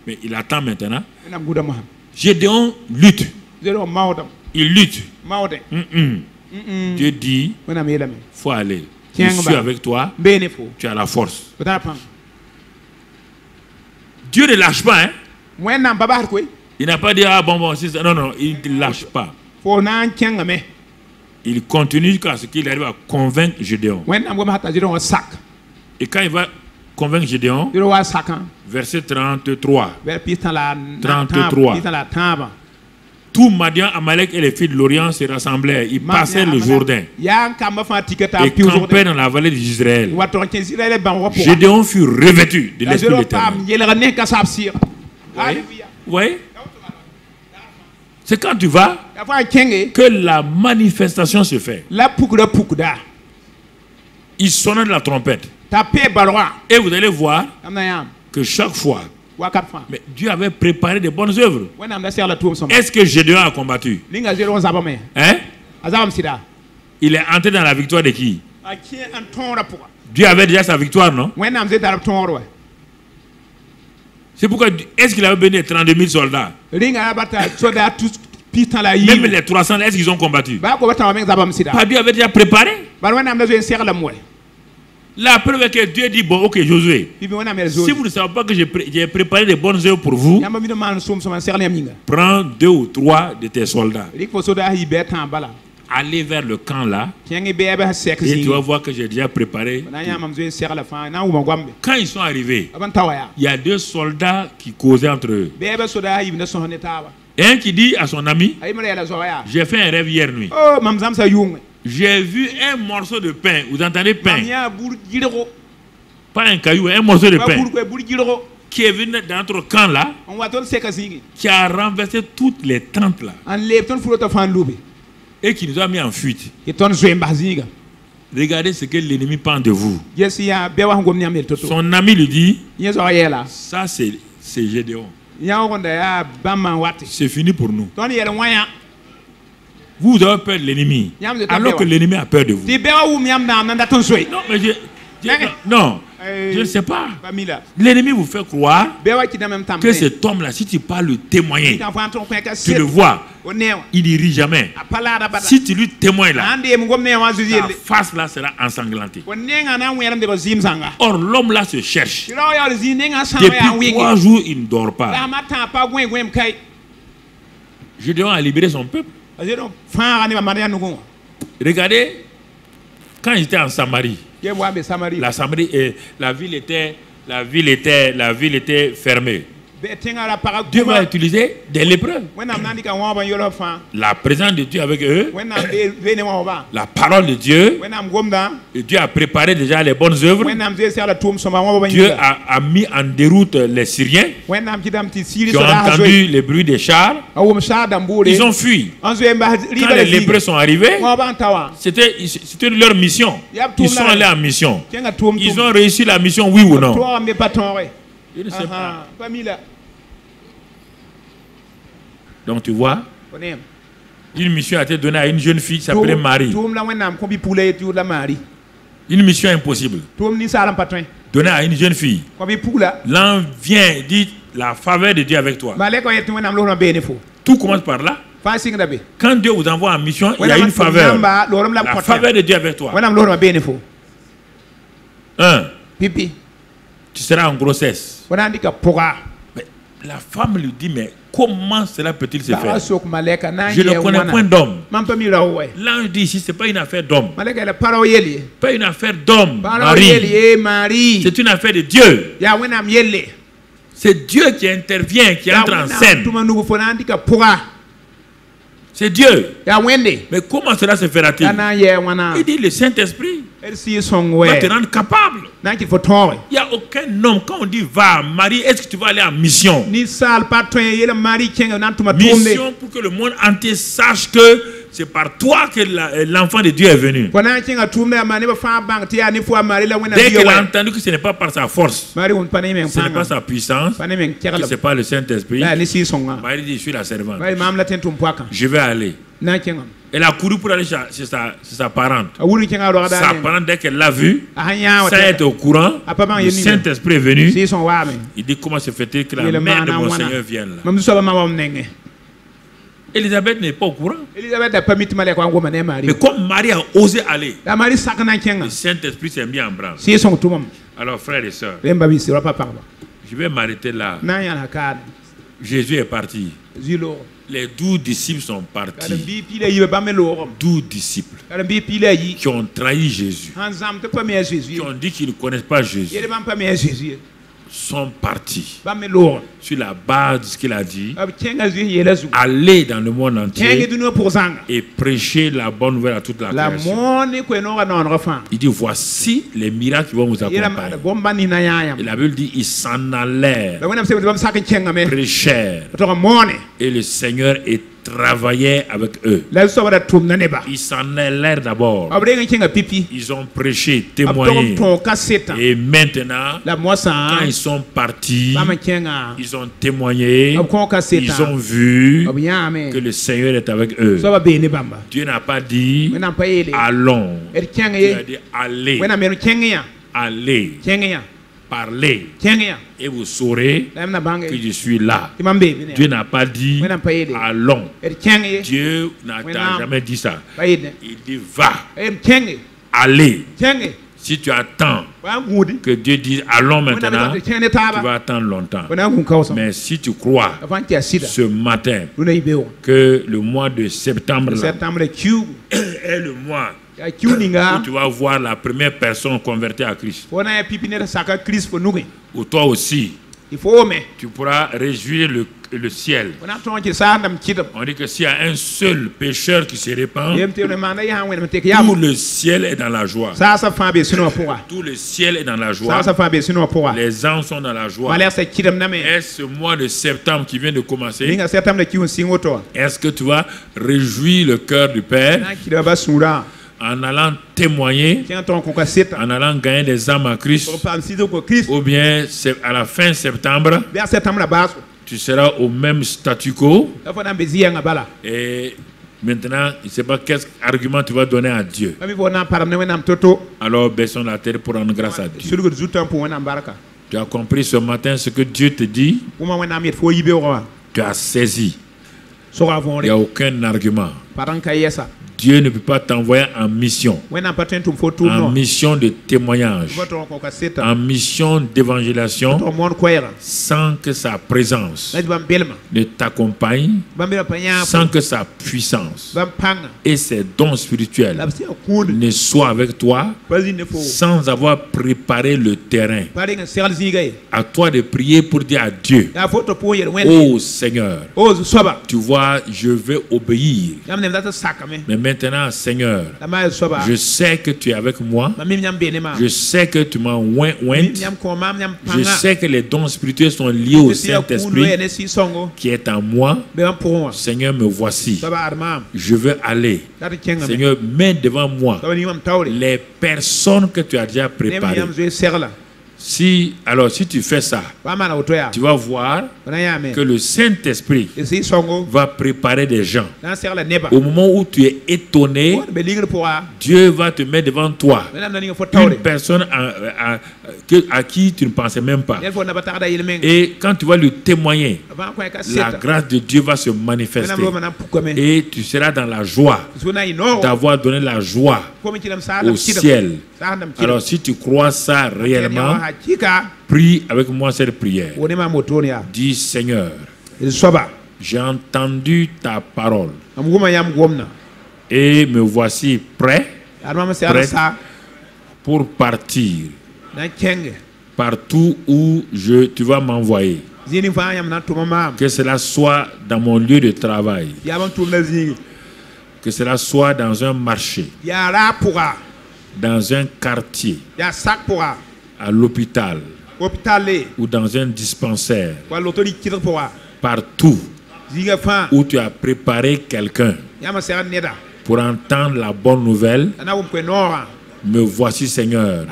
Mais il attend maintenant. Gédéon lutte. Il lutte. Dieu dit, il faut aller. Je suis avec toi. Tu as la force. Dieu ne lâche pas, hein. Il n'a pas dit, ah bon, c'est ça. Non, non, il ne lâche pas. Il continue jusqu'à ce qu'il arrive à convaincre Gédéon. Et quand il va convaincre Gédéon, verset 33. 33. Tout Madian, Amalek et les filles de l'Orient se rassemblaient. Ils passaient le Jourdain et campaient dans la vallée d'Israël. Gédéon fut revêtu de l'Esprit de l'Éternel. Oui. C'est quand tu vas que la manifestation se fait. Il sonna de la trompette. Et vous allez voir que chaque fois, mais Dieu avait préparé de bonnes œuvres. Est-ce que Gédéon a combattu? Hein? Il est entré dans la victoire de qui? Dieu avait déjà sa victoire, non? C'est pourquoi, est-ce qu'il avait béni 32 000 soldats? Même les 300, est-ce qu'ils ont combattu? Pas Dieu avait déjà préparé. La preuve est que Dieu dit, bon, ok, Josué, si vous ne savez pas que j'ai préparé des bonnes œuvres pour vous, prends 2 ou 3 de tes soldats. Allez vers le camp là, et tu vas voir que j'ai déjà préparé. Quand ils sont arrivés, il y a 2 soldats qui causaient entre eux. Et un qui dit à son ami, j'ai fait un rêve hier nuit. J'ai vu un morceau de pain. Vous entendez pain? Pas un caillou, un morceau de pain qui est venu dans notre camp là, qui a renversé toutes les tentes là et qui nous a mis en fuite. Regardez ce que l'ennemi pense de vous. Son ami lui dit, ça c'est Gédéon. C'est fini pour nous. Vous avez peur de l'ennemi, alors que l'ennemi a peur de vous. Non, mais non, je ne sais pas. L'ennemi vous fait croire que cet homme-là, si tu parles le témoigner, tu le vois, il ne rit jamais. Si tu lui témoignes là, sa face là sera ensanglantée. Or, l'homme là se cherche. Depuis 3 jours, il ne dort pas. Gédéon a libéré son peuple. Regardez, quand j'étais en Samarie, la ville était fermée. Dieu va utiliser des lépreux. La présence de Dieu avec eux, la parole de Dieu, et Dieu a préparé déjà les bonnes œuvres. Dieu a mis en déroute les Syriens qui ont entendu les bruits des chars. Ils ont fui. Quand les lépreux sont arrivés, c'était leur mission. Ils sont allés en mission. Ils ont réussi la mission, oui ou non? Je ne sais pas. Donc tu vois, une mission a été donnée à une jeune fille qui s'appelait Marie. Une mission impossible. Donnée à une jeune fille. L'an vient, dit la faveur de Dieu avec toi. Tout commence par là. Quand Dieu vous envoie en mission, il y a une faveur. La faveur de Dieu avec toi. 1. Tu seras en grossesse. Mais la femme lui dit, mais comment cela peut-il se faire? Je ne connais point d'homme. L'ange dit ici, ce n'est pas une affaire d'homme. Pas une affaire d'homme, Marie. C'est une affaire de Dieu. C'est Dieu qui intervient, qui entre en scène. C'est Dieu. Mais comment cela se fera-t-il? Il dit, le Saint-Esprit va te rendre capable. Il n'y a aucun homme, quand on dit va, Marie, est-ce que tu vas aller en mission? Mission pour que le monde entier sache que c'est par toi que l'enfant de Dieu est venu. Dès qu'elle a entendu que ce n'est pas par sa force, ce n'est pas sa puissance, que ce n'est pas le Saint-Esprit, Marie dit, je suis la servante. Je vais aller. Elle a couru pour aller chez sa parente. Sa parente, dès qu'elle l'a vu, ça était au courant. Le Saint-Esprit est venu. Il dit, comment se fait-il que la mère de mon Seigneur vienne là? Élisabeth n'est pas au courant. Mais comme Marie a osé aller, le Saint-Esprit s'est mis en branle. Alors frères et sœurs, Je vais m'arrêter là. Jésus est parti. Les 12 disciples sont partis. 12 disciples qui ont trahi Jésus, qui ont dit qu'ils ne connaissent pas Jésus, sont partis sur la base de ce qu'il a dit. Aller dans le monde entier et prêcher la bonne nouvelle à toute la création. Il dit, voici les miracles qui vont vous accompagner. Et la Bible dit, ils s'en allèrent, prêchèrent, et le Seigneur est travaillait avec eux. Ils s'en allèrent d'abord. Ils ont prêché, témoigné. Et maintenant, quand ils sont partis, ils ont témoigné. Ils ont vu que le Seigneur est avec eux. Dieu n'a pas dit allons. Dieu a dit allez. Allez. Parlez et vous saurez que je suis là. Dieu n'a pas dit allons. Dieu n'a jamais dit ça. Il dit va. Allez. Si tu attends que Dieu dise allons maintenant, tu vas attendre longtemps. Mais si tu crois ce matin que le mois de septembre est le mois où tu vas voir la première personne convertie à Christ, ou toi aussi, tu pourras réjouir le ciel. On dit que s'il y a un seul pécheur qui se répand, tout le ciel est dans la joie. Tout le ciel est dans la joie. Les anges sont dans la joie. Est-ce ce mois de septembre qui vient de commencer? Est-ce que tu vas réjouir le cœur du Père en allant témoigner, en allant gagner des âmes à Christ, ou bien à la fin septembre, tu seras au même statu quo, et maintenant, je ne sais pas quel argument tu vas donner à Dieu. Alors baissons la tête pour rendre grâce à Dieu. Tu as compris ce matin ce que Dieu te dit? Tu as saisi. Il n'y a aucun argument. Dieu ne peut pas t'envoyer en mission, en mission de témoignage, en mission d'évangélisation, sans que sa présence ne t'accompagne, sans que sa puissance et ses dons spirituels ne soient avec toi, sans avoir préparé le terrain. À toi de prier pour dire à Dieu, oh Seigneur, tu vois, je vais obéir. Mais maintenant, Seigneur, je sais que tu es avec moi. Je sais que tu m'as oint. Je sais que les dons spirituels sont liés au Saint-Esprit qui est en moi. Seigneur, me voici. Je veux aller. Seigneur, mets devant moi les personnes que tu as déjà préparées. Si tu fais ça, tu vas voir que le Saint-Esprit va préparer des gens. Au moment où tu es étonné, Dieu va te mettre devant toi une personne à qui tu ne pensais même pas. Et quand tu vas lui témoigner, la grâce de Dieu va se manifester. Et tu seras dans la joie d'avoir donné la joie au ciel. Alors si tu crois ça réellement, prie avec moi cette prière. Dis Seigneur, j'ai entendu ta parole et me voici prêt pour partir partout où tu vas m'envoyer. Que cela soit dans mon lieu de travail, que cela soit dans un marché, dans un quartier, à l'hôpital ou dans un dispensaire, partout où tu as préparé quelqu'un pour entendre la bonne nouvelle. Me voici Seigneur,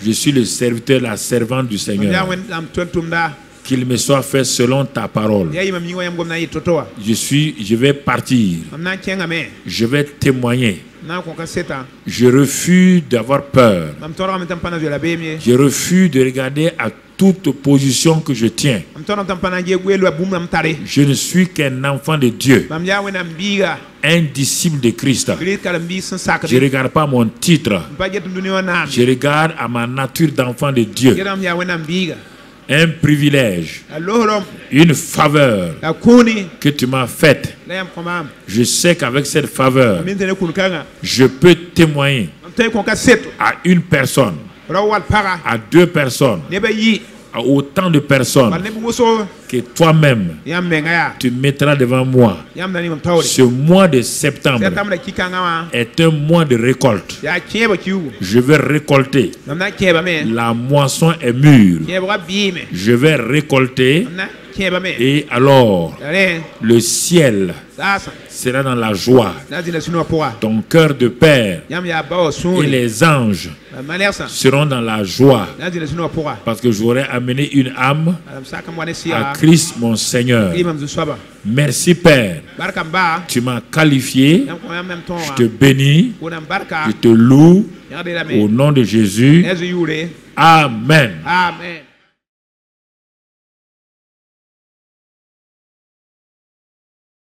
je suis le serviteur, la servante du Seigneur. Qu'il me soit fait selon ta parole. Je vais partir. Je vais témoigner. Je refuse d'avoir peur. Je refuse de regarder à toute position que je tiens. Je ne suis qu'un enfant de Dieu, un disciple de Christ. Je ne regarde pas mon titre. Je regarde à ma nature d'enfant de Dieu. un privilège, une faveur que tu m'as faite. Je sais qu'avec cette faveur, je peux témoigner à une personne, à deux personnes, à autant de personnes que toi-même tu mettras devant moi. Ce mois de septembre est un mois de récolte. Je vais récolter. La moisson est mûre. Je vais récolter. Et alors, le ciel sera dans la joie. Ton cœur de père et les anges seront dans la joie. Parce que j'aurai amené une âme à Christ mon Seigneur. Merci Père. Tu m'as qualifié. Je te bénis. Je te loue. Au nom de Jésus. Amen.